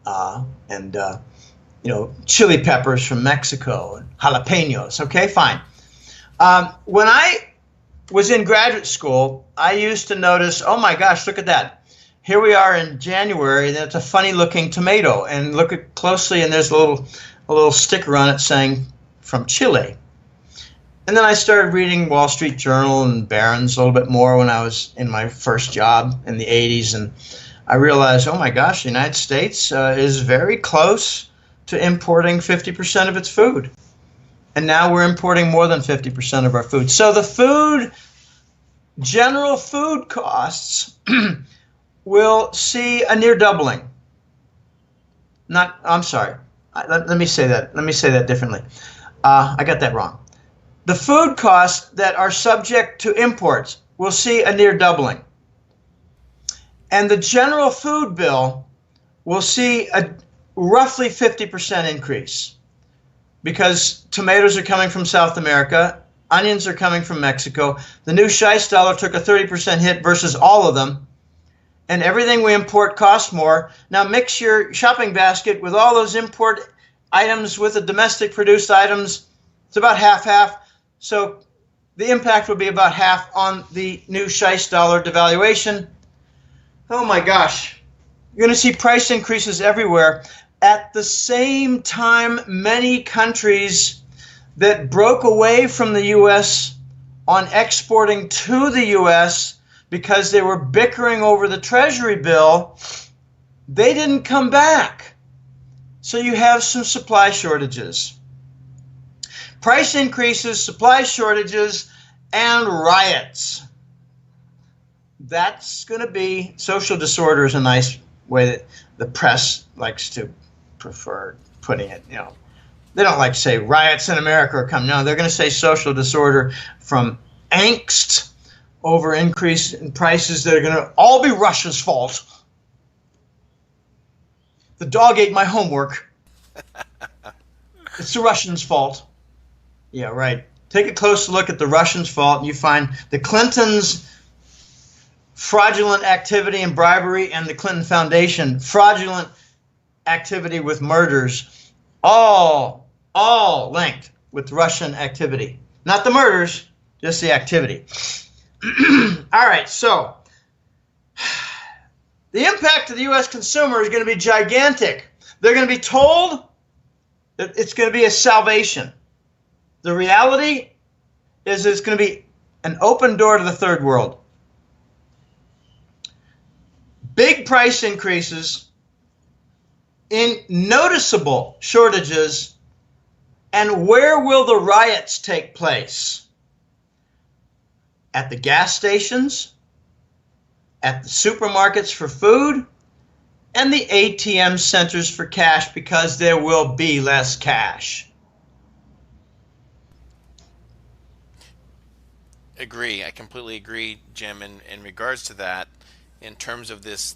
and, you know, chili peppers from Mexico and jalapenos. Okay, fine. When I was in graduate school, I used to notice, oh my gosh, look at that. Here we are in January, that's a funny looking tomato. And look at closely, and there's a little sticker on it saying from Chile. And then I started reading Wall Street Journal and Barron's a little bit more when I was in my first job in the 80s. And I realized, oh my gosh, the United States is very close to importing 50% of its food. And now we're importing more than 50% of our food. So the general food costs will see a near doubling. I'm sorry. Let me say that differently. I got that wrong. The food costs that are subject to imports will see a near doubling. And the general food bill will see a roughly 50% increase because tomatoes are coming from South America, onions are coming from Mexico. The new Scheich dollar took a 30% hit versus all of them. And everything we import costs more. Now mix your shopping basket with all those import items with the domestic produced items. It's about half-half. So the impact will be about half on the new Scheich dollar devaluation. Oh my gosh. You're going to see price increases everywhere. At the same time, many countries that broke away from the U.S. on exporting to the U.S. because they were bickering over the Treasury bill, they didn't come back. So you have some supply shortages. Price increases, supply shortages, and riots. That's going to be, social disorder is a nice way that the press likes to prefer putting it, you know. They don't like to say riots in America are coming. No, they're going to say social disorder from angst over increase in prices that are going to all be Russia's fault. The dog ate my homework. It's the Russians' fault. Yeah, right. Take a close look at the Russians' fault, and you find the Clintons' fraudulent activity and bribery and the Clinton Foundation fraudulent activity with murders, all linked with Russian activity. Not the murders, just the activity. All right, so The impact to the U.S. consumer is going to be gigantic. They're going to be told that it's going to be a salvation. The reality is it's going to be an open door to the third world. Big price increases, in noticeable shortages, and where will the riots take place? At the gas stations, at the supermarkets for food, and the ATM centers for cash, because there will be less cash. Agree. I completely agree, Jim. In regards to that, in terms of this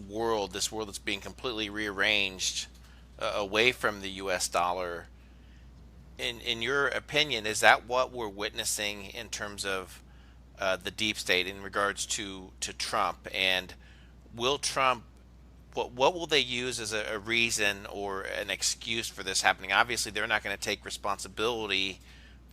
world that's being completely rearranged away from the U.S. dollar. In your opinion, is that what we're witnessing in terms of the deep state in regards to Trump? And will Trump, what will they use as a reason or an excuse for this happening? Obviously, they're not going to take responsibility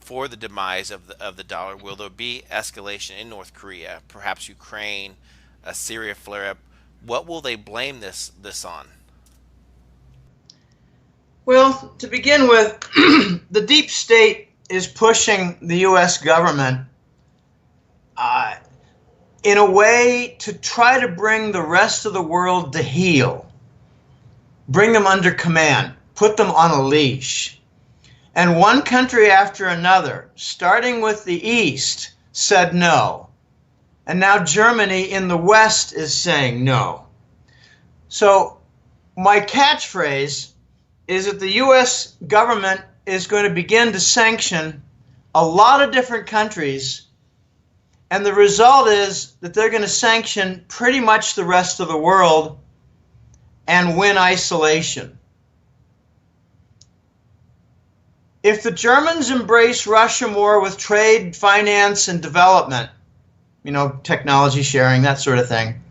for the demise of the dollar. Will there be escalation in North Korea, perhaps Ukraine, a Syria flare-up? What will they blame this on? Well, to begin with, the deep state is pushing the U.S. government in a way to try to bring the rest of the world to heel, bring them under command, put them on a leash. And one country after another, starting with the East, said no. And now Germany in the West is saying no. So my catchphrase is that the U.S. government is going to begin to sanction a lot of different countries, and the result is that they're going to sanction pretty much the rest of the world and win isolation. If the Germans embrace Russia more with trade, finance, and development, technology sharing, that sort of thing,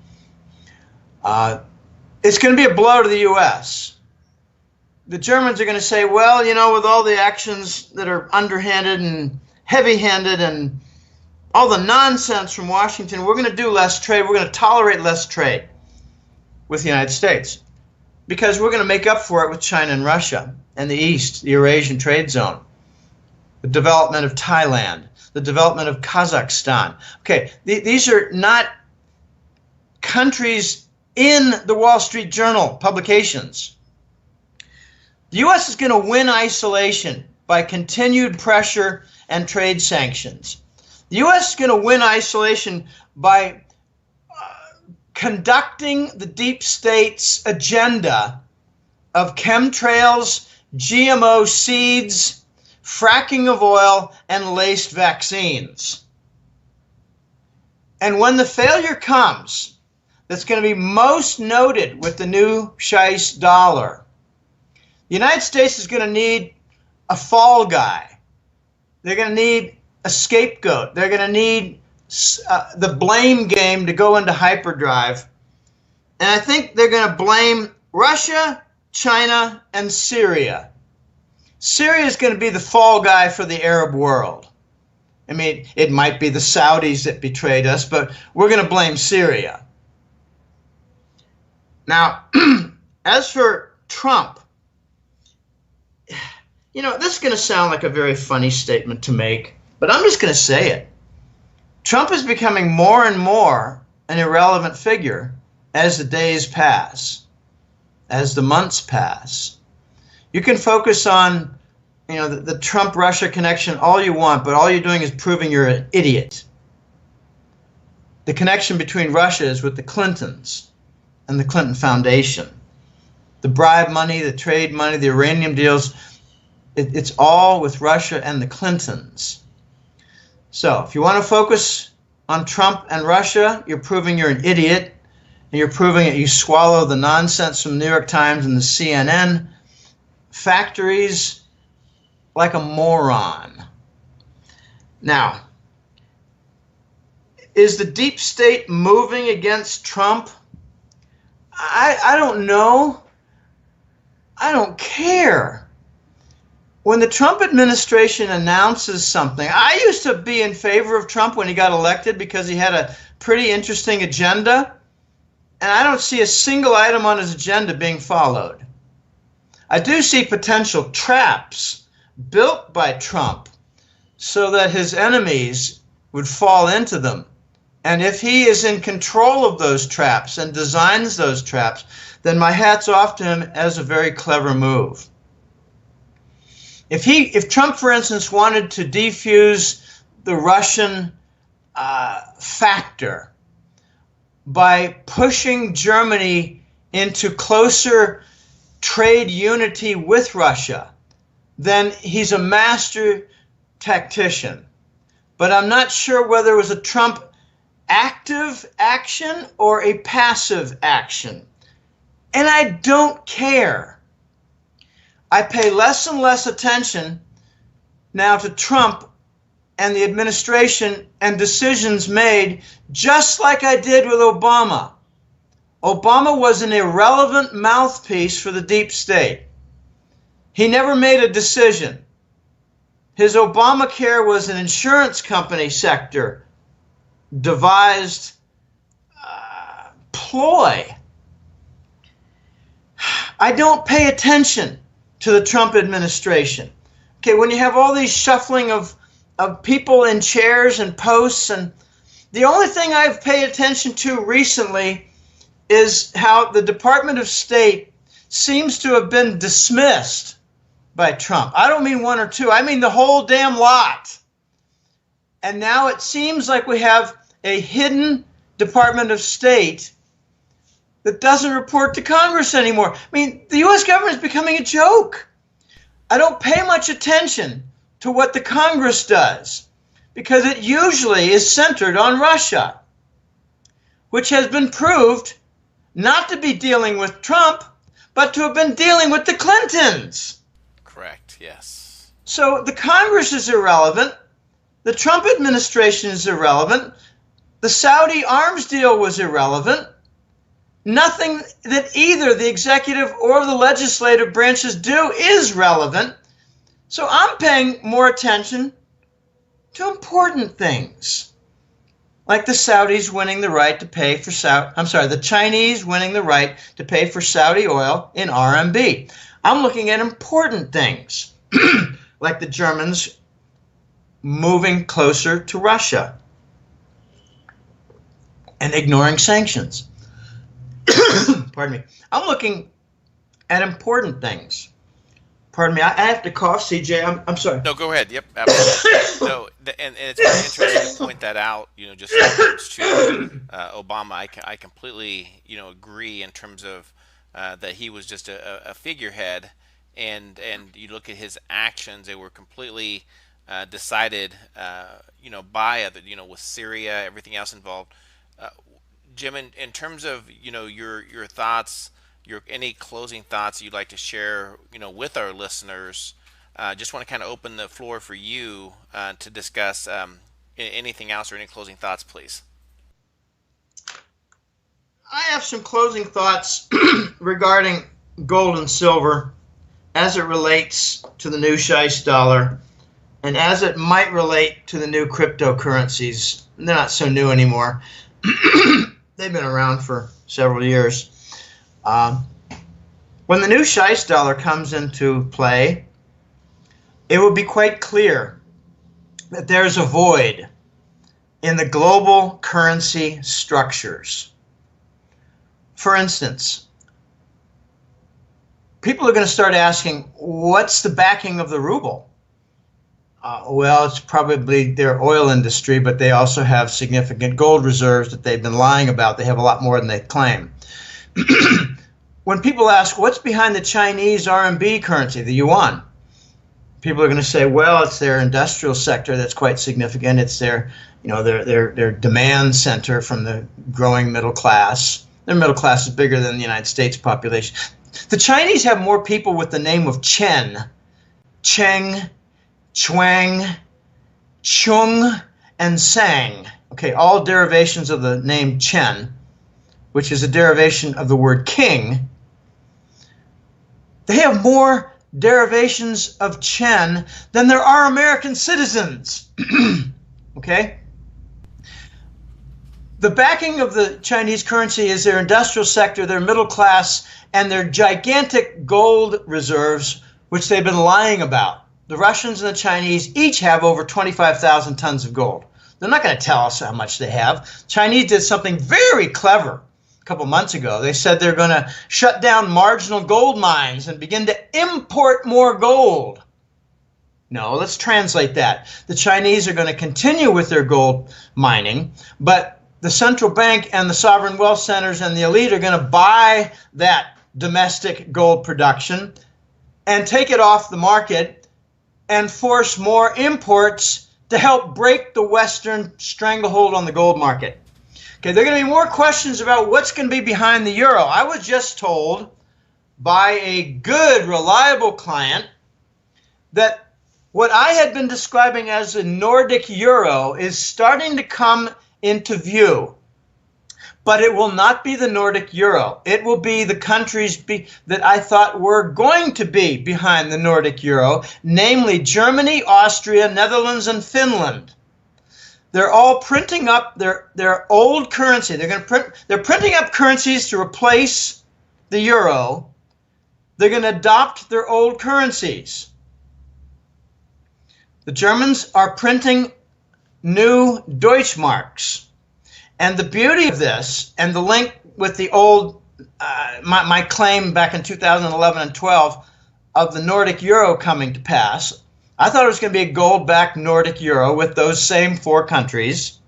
it's going to be a blow to the U.S. The Germans are going to say, well, with all the actions that are underhanded and heavy-handed and all the nonsense from Washington, we're going to do less trade. We're going to tolerate less trade with the United States because we're going to make up for it with China and Russia and the East, the Eurasian trade zone, the development of Thailand, the development of Kazakhstan. Okay, these are not countries in the Wall Street Journal publications. The U.S. is going to win isolation by continued pressure and trade sanctions. The U.S. is going to win isolation by conducting the deep state's agenda of chemtrails, GMO seeds, fracking of oil, and laced vaccines. And when the failure comes, that's going to be most noted with the new Scheisse dollar. The United States is going to need a fall guy. They're going to need a scapegoat. They're going to need the blame game to go into hyperdrive. And I think they're going to blame Russia, China, and Syria. Syria is going to be the fall guy for the Arab world. I mean, it might be the Saudis that betrayed us, but we're going to blame Syria. Now, as for Trump, this is going to sound like a very funny statement to make, but I'm just going to say it. Trump is becoming more and more an irrelevant figure as the days pass, as the months pass. You can focus on, the Trump-Russia connection all you want, but all you're doing is proving you're an idiot. The connection between Russia is with the Clintons and the Clinton Foundation. The bribe money, the trade money, the uranium deals, it's all with Russia and the Clintons. So if you want to focus on Trump and Russia, you're proving you're an idiot, and you're proving that you swallow the nonsense from the New York Times and the CNN factories like a moron. Now, is the deep state moving against Trump? I don't know. I don't care. When the Trump administration announces something, I used to be in favor of Trump when he got elected because he had a pretty interesting agenda. and I don't see a single item on his agenda being followed. I do see potential traps built by Trump so that his enemies would fall into them. And if he is in control of those traps and designs those traps, then my hat's off to him as a very clever move. If Trump, for instance, wanted to defuse the Russian factor by pushing Germany into closer trade unity with Russia, then he's a master tactician. But I'm not sure whether it was a Trump active action or a passive action. And I don't care. I pay less and less attention now to Trump and the administration and decisions made, just like I did with Obama. Obama was an irrelevant mouthpiece for the deep state. He never made a decision. His Obamacare was an insurance company sector devised ploy. I don't pay attention to the Trump administration. Okay, when you have all these shuffling of people in chairs and posts, and the only thing I've paid attention to recently is how the Department of State seems to have been dismissed by Trump. I don't mean one or two, I mean the whole damn lot. And now it seems like we have a hidden Department of State that doesn't report to Congress anymore. I mean, the U.S. government is becoming a joke. I don't pay much attention to what the Congress does because it usually is centered on Russia, which has been proved not to be dealing with Trump, but to have been dealing with the Clintons. Correct, yes. So the Congress is irrelevant. The Trump administration is irrelevant. The Saudi arms deal was irrelevant. Nothing that either the executive or the legislative branches do is relevant. So I'm paying more attention to important things, like the Saudis winning the right to pay for the Chinese winning the right to pay for Saudi oil in RMB. I'm looking at important things, like the Germans moving closer to Russia and ignoring sanctions. Pardon me. I'm looking at important things. Pardon me. I have to cough, CJ. I'm sorry. No, go ahead. Yep, absolutely. No, and it's very interesting to point that out. Just in regards to Obama, I completely agree in terms of that he was just a figurehead, and you look at his actions; they were completely decided, by other, with Syria, everything else involved. Jim, in terms of your thoughts, any closing thoughts you'd like to share with our listeners, just want to kind of open the floor for you to discuss anything else or any closing thoughts, please. I have some closing thoughts regarding gold and silver as it relates to the new Scheich dollar and as it might relate to the new cryptocurrencies. They're not so new anymore. They've been around for several years. When the new Scheich dollar comes into play, it will be quite clear that there's a void in the global currency structures. For instance, people are going to start asking, what's the backing of the ruble? Well, it's probably their oil industry, but they also have significant gold reserves that they've been lying about. They have a lot more than they claim. When people ask, what's behind the Chinese RMB currency, the yuan? People are going to say, well, it's their industrial sector that's quite significant. It's their demand center from the growing middle class. Their middle class is bigger than the United States population. The Chinese have more people with the name of Chen, Cheng, Chuang, Chung, and Sang. Okay, all derivations of the name Chen, which is a derivation of the word king. They have more derivations of Chen than there are American citizens. Okay? The backing of the Chinese currency is their industrial sector, their middle class, and their gigantic gold reserves, which they've been lying about. The Russians and the Chinese each have over 25,000 tons of gold. They're not going to tell us how much they have. Chinese did something very clever a couple months ago. They said they're going to shut down marginal gold mines and begin to import more gold. No, let's translate that. The Chinese are going to continue with their gold mining, but the central bank and the sovereign wealth centers and the elite are going to buy that domestic gold production and take it off the market and force more imports to help break the Western stranglehold on the gold market. Okay, there are going to be more questions about what's going to be behind the euro. I was just told by a good, reliable client that what I had been describing as a Nordic euro is starting to come into view. But it will not be the Nordic euro. It will be the countries that I thought were going to be behind the Nordic euro, namely Germany, Austria, Netherlands, and Finland. They're all printing up their old currency. They're printing up currencies to replace the euro. They're going to adopt their old currencies. The Germans are printing new Deutschmarks. And the beauty of this, and the link with the old, my claim back in 2011 and 12 of the Nordic euro coming to pass, I thought it was going to be a gold-backed Nordic euro with those same four countries.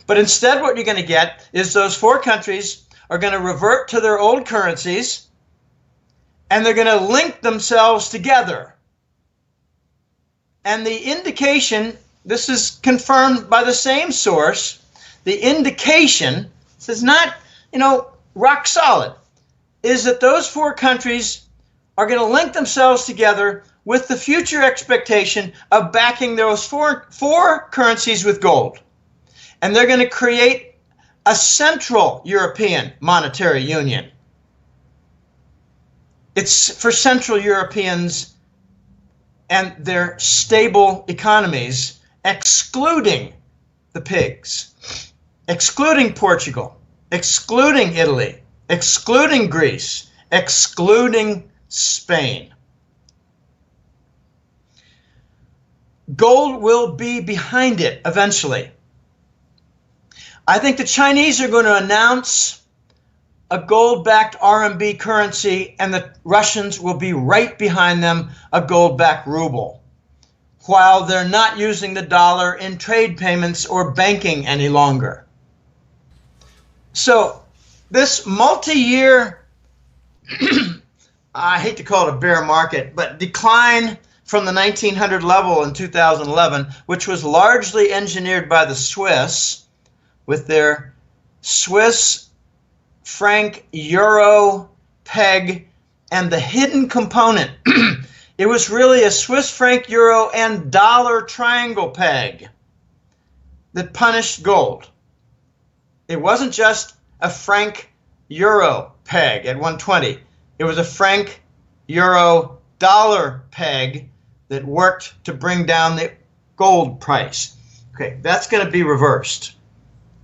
But instead what you're going to get is those four countries are going to revert to their old currencies, and they're going to link themselves together. And the indication, this is confirmed by the same source, the indication, this is not, rock solid, is that those four countries are going to link themselves together with the future expectation of backing those four currencies with gold. And they're going to create a Central European monetary union. It's for Central Europeans and their stable economies, excluding the pigs, excluding Portugal, excluding Italy, excluding Greece, excluding Spain. Gold will be behind it eventually. I think the Chinese are going to announce a gold-backed RMB currency, and the Russians will be right behind them, a gold-backed ruble, while they're not using the dollar in trade payments or banking any longer. So this multi-year, I hate to call it a bear market, but decline from the 1900 level in 2011, which was largely engineered by the Swiss with their Swiss franc euro peg and the hidden component. It was really a Swiss franc euro and dollar triangle peg that punished gold. It wasn't just a franc euro peg at 120. It was a franc euro dollar peg that worked to bring down the gold price. Okay, that's going to be reversed.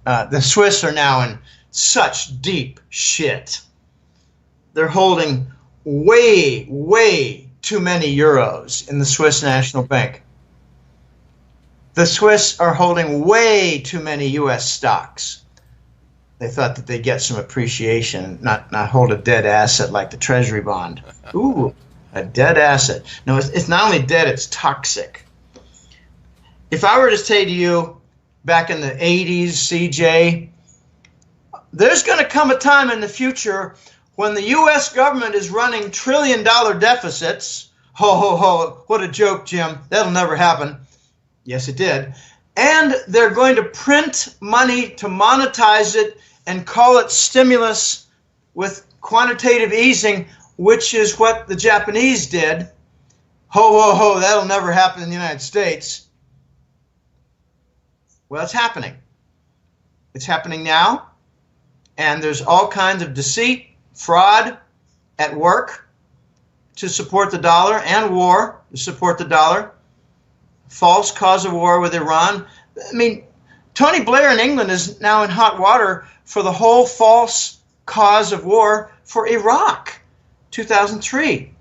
The Swiss are now in such deep shit. They're holding way, way too many euros in the Swiss National Bank. The Swiss are holding way too many U.S. stocks. They thought that they'd get some appreciation, not hold a dead asset like the Treasury bond. Ooh, a dead asset. No, it's not only dead, it's toxic. If I were to say to you back in the 80s, CJ, there's going to come a time in the future when the U.S. government is running trillion-dollar deficits. Ho, ho, ho, what a joke, Jim. That'll never happen. Yes, it did. And they're going to print money to monetize it and call it stimulus with quantitative easing, which is what the Japanese did. Ho, ho, ho, that'll never happen in the United States. Well, it's happening. It's happening now. And there's all kinds of deceit, fraud at work to support the dollar, and war to support the dollar. False cause of war with Iran. I mean, Tony Blair in England is now in hot water for the whole false cause of war for Iraq, 2003.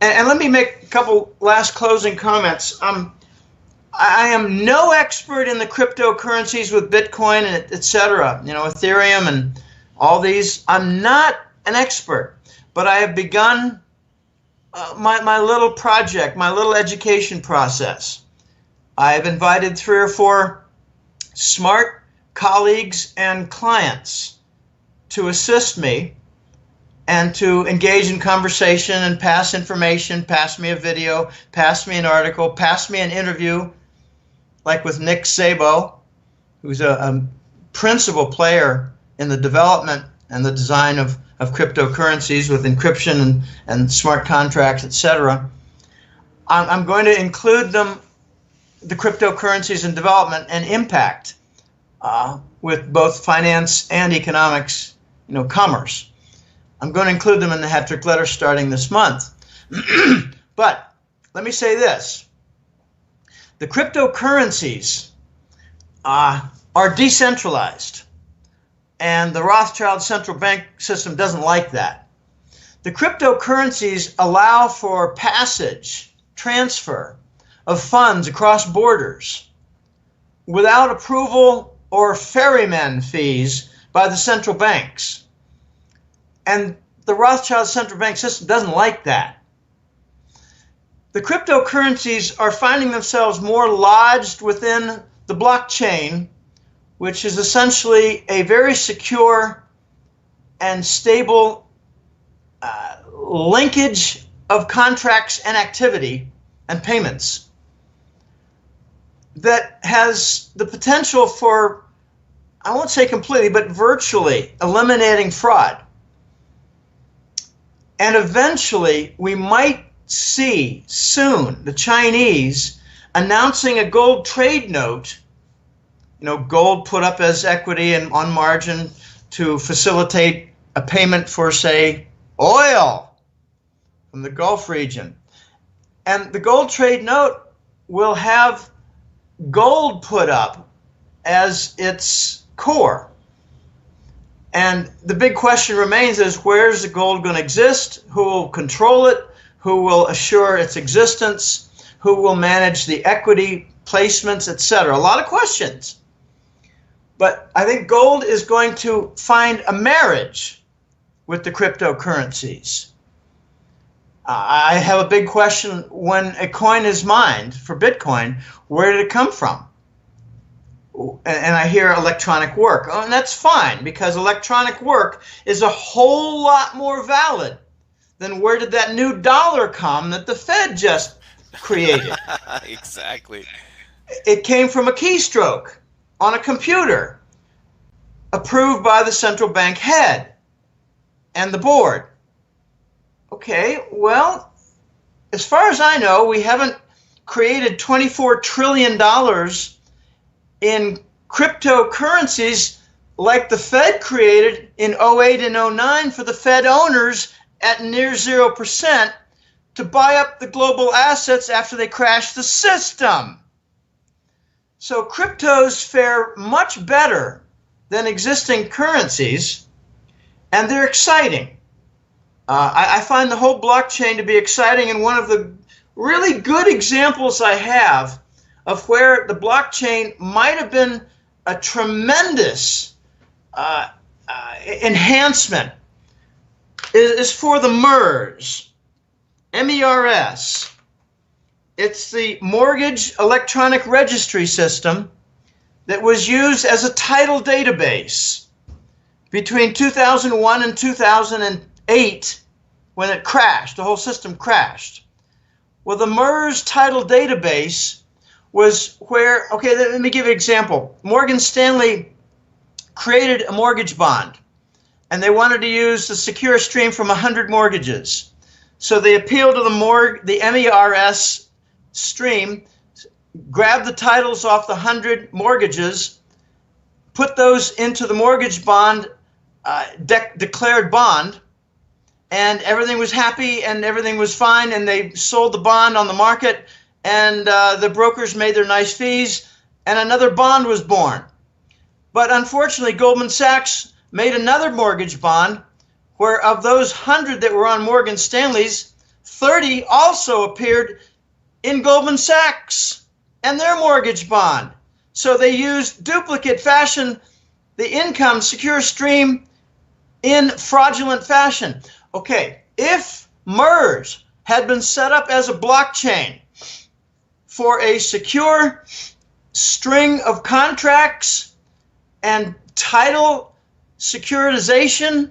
And let me make a couple last closing comments. I am no expert in the cryptocurrencies with Bitcoin and et cetera, Ethereum and all these. I'm not an expert, but I have begun my little project, my little education process. I have invited 3 or 4 smart colleagues and clients to assist me and to engage in conversation and pass information, pass me a video, pass me an article, pass me an interview, like with Nick Szabo, who's a principal player in the development and the design of cryptocurrencies with encryption and smart contracts, etc. I'm going to include them, the cryptocurrencies in development and impact with both finance and economics, commerce. I'm going to include them in the hat-trick letter starting this month. But let me say this. The cryptocurrencies are decentralized, and the Rothschild central bank system doesn't like that. The cryptocurrencies allow for passage, transfer of funds across borders without approval or ferryman fees by the central banks. And the Rothschild central bank system doesn't like that. The cryptocurrencies are finding themselves more lodged within the blockchain, which is essentially a very secure and stable linkage of contracts and activity and payments that has the potential for, I won't say completely, but virtually eliminating fraud. And eventually, we might see soon the Chinese announcing a gold trade note, gold put up as equity and on margin to facilitate a payment for, say, oil from the Gulf region. And the gold trade note will have gold put up as its core. And the big question remains is, where's the gold going to exist? Who will control it? Who will assure its existence? Who will manage the equity placements, etc.? A lot of questions. But I think gold is going to find a marriage with the cryptocurrencies. I have a big question. When a coin is mined for Bitcoin, where did it come from? And I hear electronic work. Oh, and that's fine, because electronic work is a whole lot more valid than where did that new dollar come that the Fed just created. Exactly. It came from a keystroke on a computer approved by the central bank head and the board. Okay, well, as far as I know, we haven't created $24 trillion in cryptocurrencies like the Fed created in 08 and 09 for the Fed owners at near 0% to buy up the global assets after they crashed the system. So cryptos fare much better than existing currencies, and they're exciting. I find the whole blockchain to be exciting, and one of the really good examples I have of where the blockchain might have been a tremendous enhancement is for the MERS, M-E-R-S. It's the Mortgage Electronic Registry System that was used as a title database between 2001 and 2008 when it crashed. The whole system crashed. Well, the MERS title database was where, okay, let me give you an example. Morgan Stanley created a mortgage bond, and they wanted to use the secure stream from 100 mortgages. So they appealed to the MERS stream, grabbed the titles off the 100 mortgages, put those into the mortgage bond, declared bond, and everything was happy and everything was fine, and they sold the bond on the market, and the brokers made their nice fees, and another bond was born. But unfortunately, Goldman Sachs made another mortgage bond where of those 100 that were on Morgan Stanley's, 30 also appeared in Goldman Sachs and their mortgage bond. So they used duplicate fashion, the income secure stream in fraudulent fashion. Okay, if MERS had been set up as a blockchain for a secure string of contracts and title securitization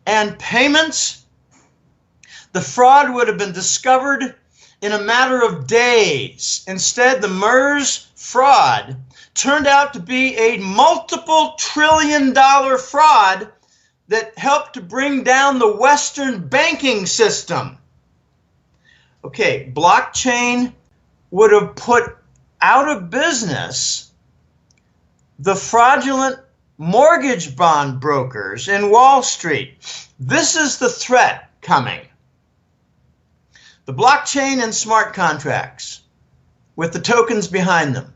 and payments, the fraud would have been discovered in a matter of days. Instead, the MERS fraud turned out to be a multiple trillion-dollar fraud that helped to bring down the Western banking system. Okay, blockchain would have put out of business the fraudulent mortgage bond brokers in Wall Street. This is the threat coming. The blockchain and smart contracts with the tokens behind them.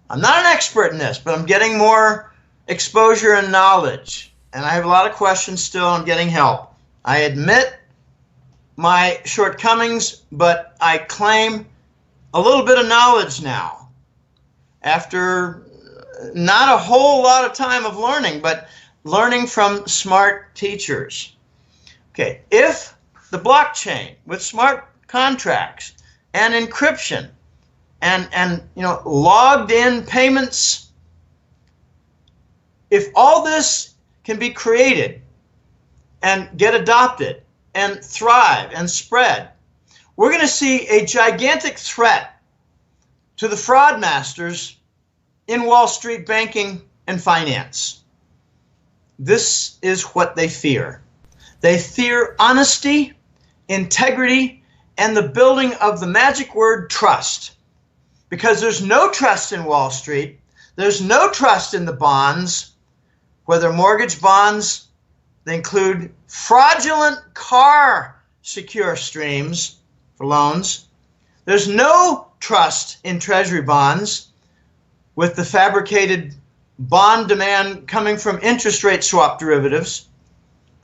I'm not an expert in this, but I'm getting more exposure and knowledge. And I have a lot of questions still. I'm getting help. I admit my shortcomings, but I claim a little bit of knowledge now. After not a whole lot of time of learning, but learning from smart teachers. Okay, if the blockchain with smart contracts and encryption and logged in payments, if all this can be created and get adopted and thrive and spread, we're going to see a gigantic threat to the fraud masters in Wall Street banking and finance. This is what they fear. They fear honesty, integrity, and the building of the magic word trust. Because there's no trust in Wall Street, there's no trust in the bonds, whether mortgage bonds, they include fraudulent car secure streams for loans. There's no trust in treasury bonds with the fabricated bond demand coming from interest rate swap derivatives.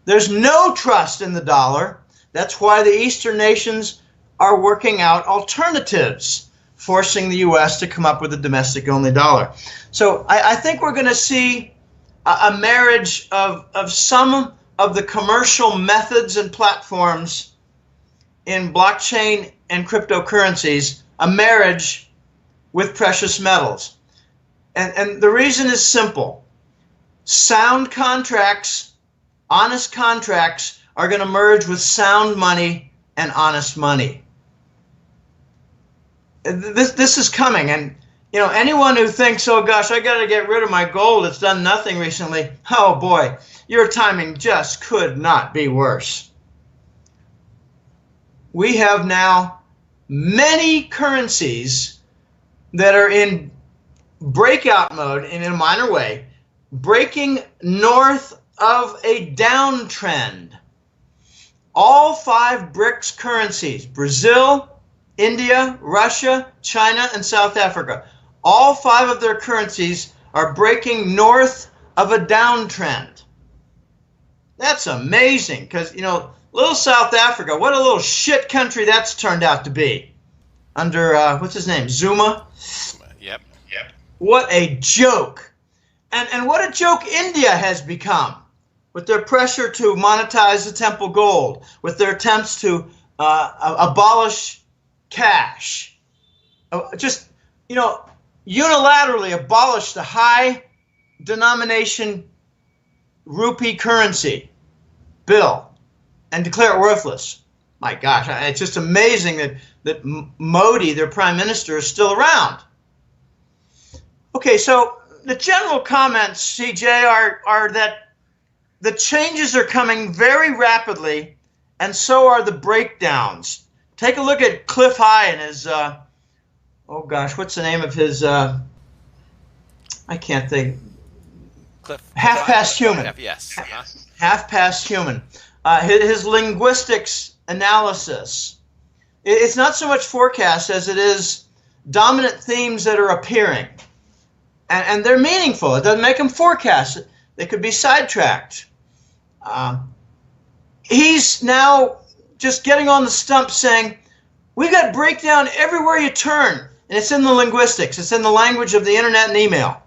There's no trust in the dollar. That's why the Eastern nations are working out alternatives, forcing the U.S. to come up with a domestic-only dollar. So I think we're going to see a marriage of some of the commercial methods and platforms in blockchain and cryptocurrencies, a marriage with precious metals. And the reason is simple. Sound contracts, honest contracts, are going to merge with sound money and honest money. This is coming, and anyone who thinks, oh gosh, I got to get rid of my gold, it's done nothing recently, oh boy, your timing just could not be worse. We have now many currencies that are in breakout mode in a minor way, breaking north of a downtrend. All 5 BRICS currencies, Brazil, India, Russia, China, and South Africa, all 5 of their currencies are breaking north of a downtrend. That's amazing because, little South Africa, what a little shit country that's turned out to be. Under, what's his name, Zuma? Yep. What a joke. And what a joke India has become with their pressure to monetize the temple gold, with their attempts to abolish cash. Unilaterally abolish the high denomination rupee currency bill and declare it worthless. My gosh, it's just amazing that Modi, their prime minister, is still around. Okay, so the general comments, CJ, are that the changes are coming very rapidly, and so are the breakdowns. Take a look at Clif High and his, oh gosh, what's the name of his, I can't think. Clif. Half Past Human. Yes. Half Past Human. His linguistics analysis. It's not so much forecast as it is dominant themes that are appearing. and they're meaningful. It doesn't make them forecasts. They could be sidetracked. He's now just getting on the stump saying, we got breakdown everywhere you turn. And it's in the linguistics. It's in the language of the internet and email.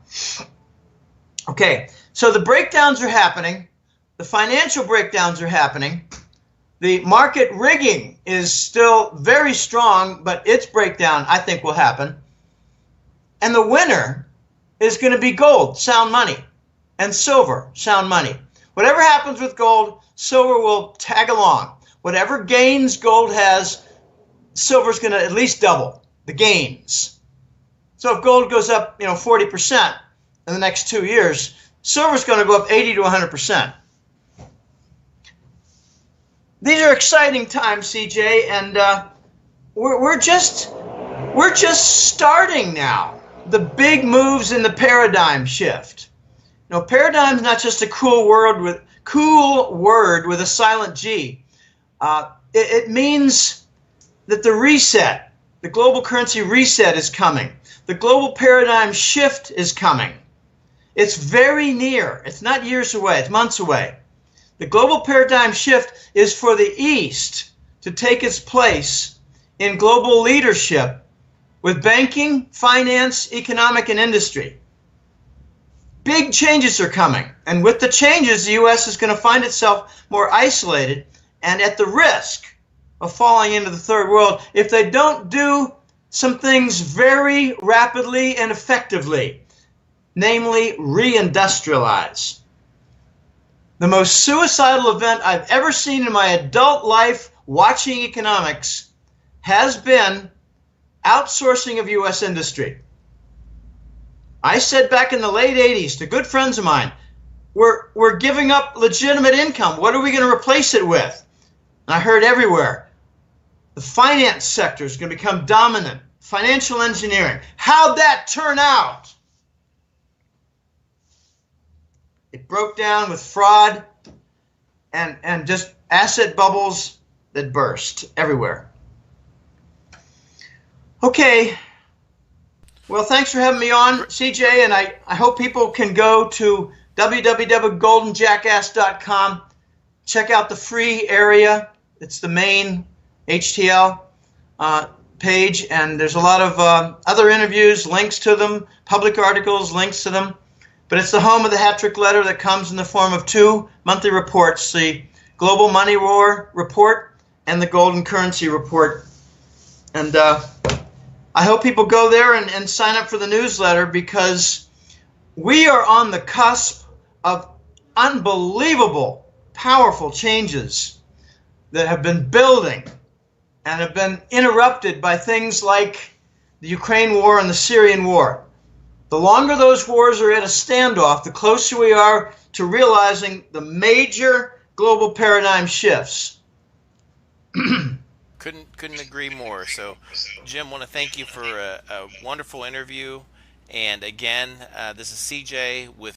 Okay, so the breakdowns are happening. The financial breakdowns are happening. The market rigging is still very strong, but its breakdown, I think, will happen. And the winner is going to be gold, sound money, and silver, sound money. Whatever happens with gold, silver will tag along. Whatever gains gold has, silver's going to at least double the gains. So if gold goes up, 40% in the next 2 years, silver's going to go up 80 to 100%. These are exciting times, CJ, and we're just starting now. The big moves in the paradigm shift. Paradigm's not just a cool word with a silent G. It means that the reset, the global currency reset is coming. The global paradigm shift is coming. It's very near. It's not years away. It's months away. The global paradigm shift is for the East to take its place in global leadership with banking, finance, economic, and industry. Big changes are coming. And with the changes, the U.S. is going to find itself more isolated and at the risk of falling into the third world if they don't do some things very rapidly and effectively, namely reindustrialize. The most suicidal event I've ever seen in my adult life watching economics has been outsourcing of U.S. industry. I said back in the late 80s to good friends of mine, we're giving up legitimate income. What are we going to replace it with? And I heard everywhere, the finance sector is going to become dominant. Financial engineering. How'd that turn out? It broke down with fraud and just asset bubbles that burst everywhere. Okay. Well, thanks for having me on, CJ, and I hope people can go to www.goldenjackass.com, check out the free area. It's the main HTL page, and there's a lot of other interviews, links to them, public articles, links to them. But it's the home of the hat-trick letter that comes in the form of 2 monthly reports, the Global Money War Report and the Golden Currency Report. And I hope people go there and sign up for the newsletter, because we are on the cusp of unbelievable, powerful changes that have been building and have been interrupted by things like the Ukraine war and the Syrian war. The longer those wars are at a standoff, the closer we are to realizing the major global paradigm shifts. Couldn't agree more. So, Jim, want to thank you for a wonderful interview. And again, this is CJ with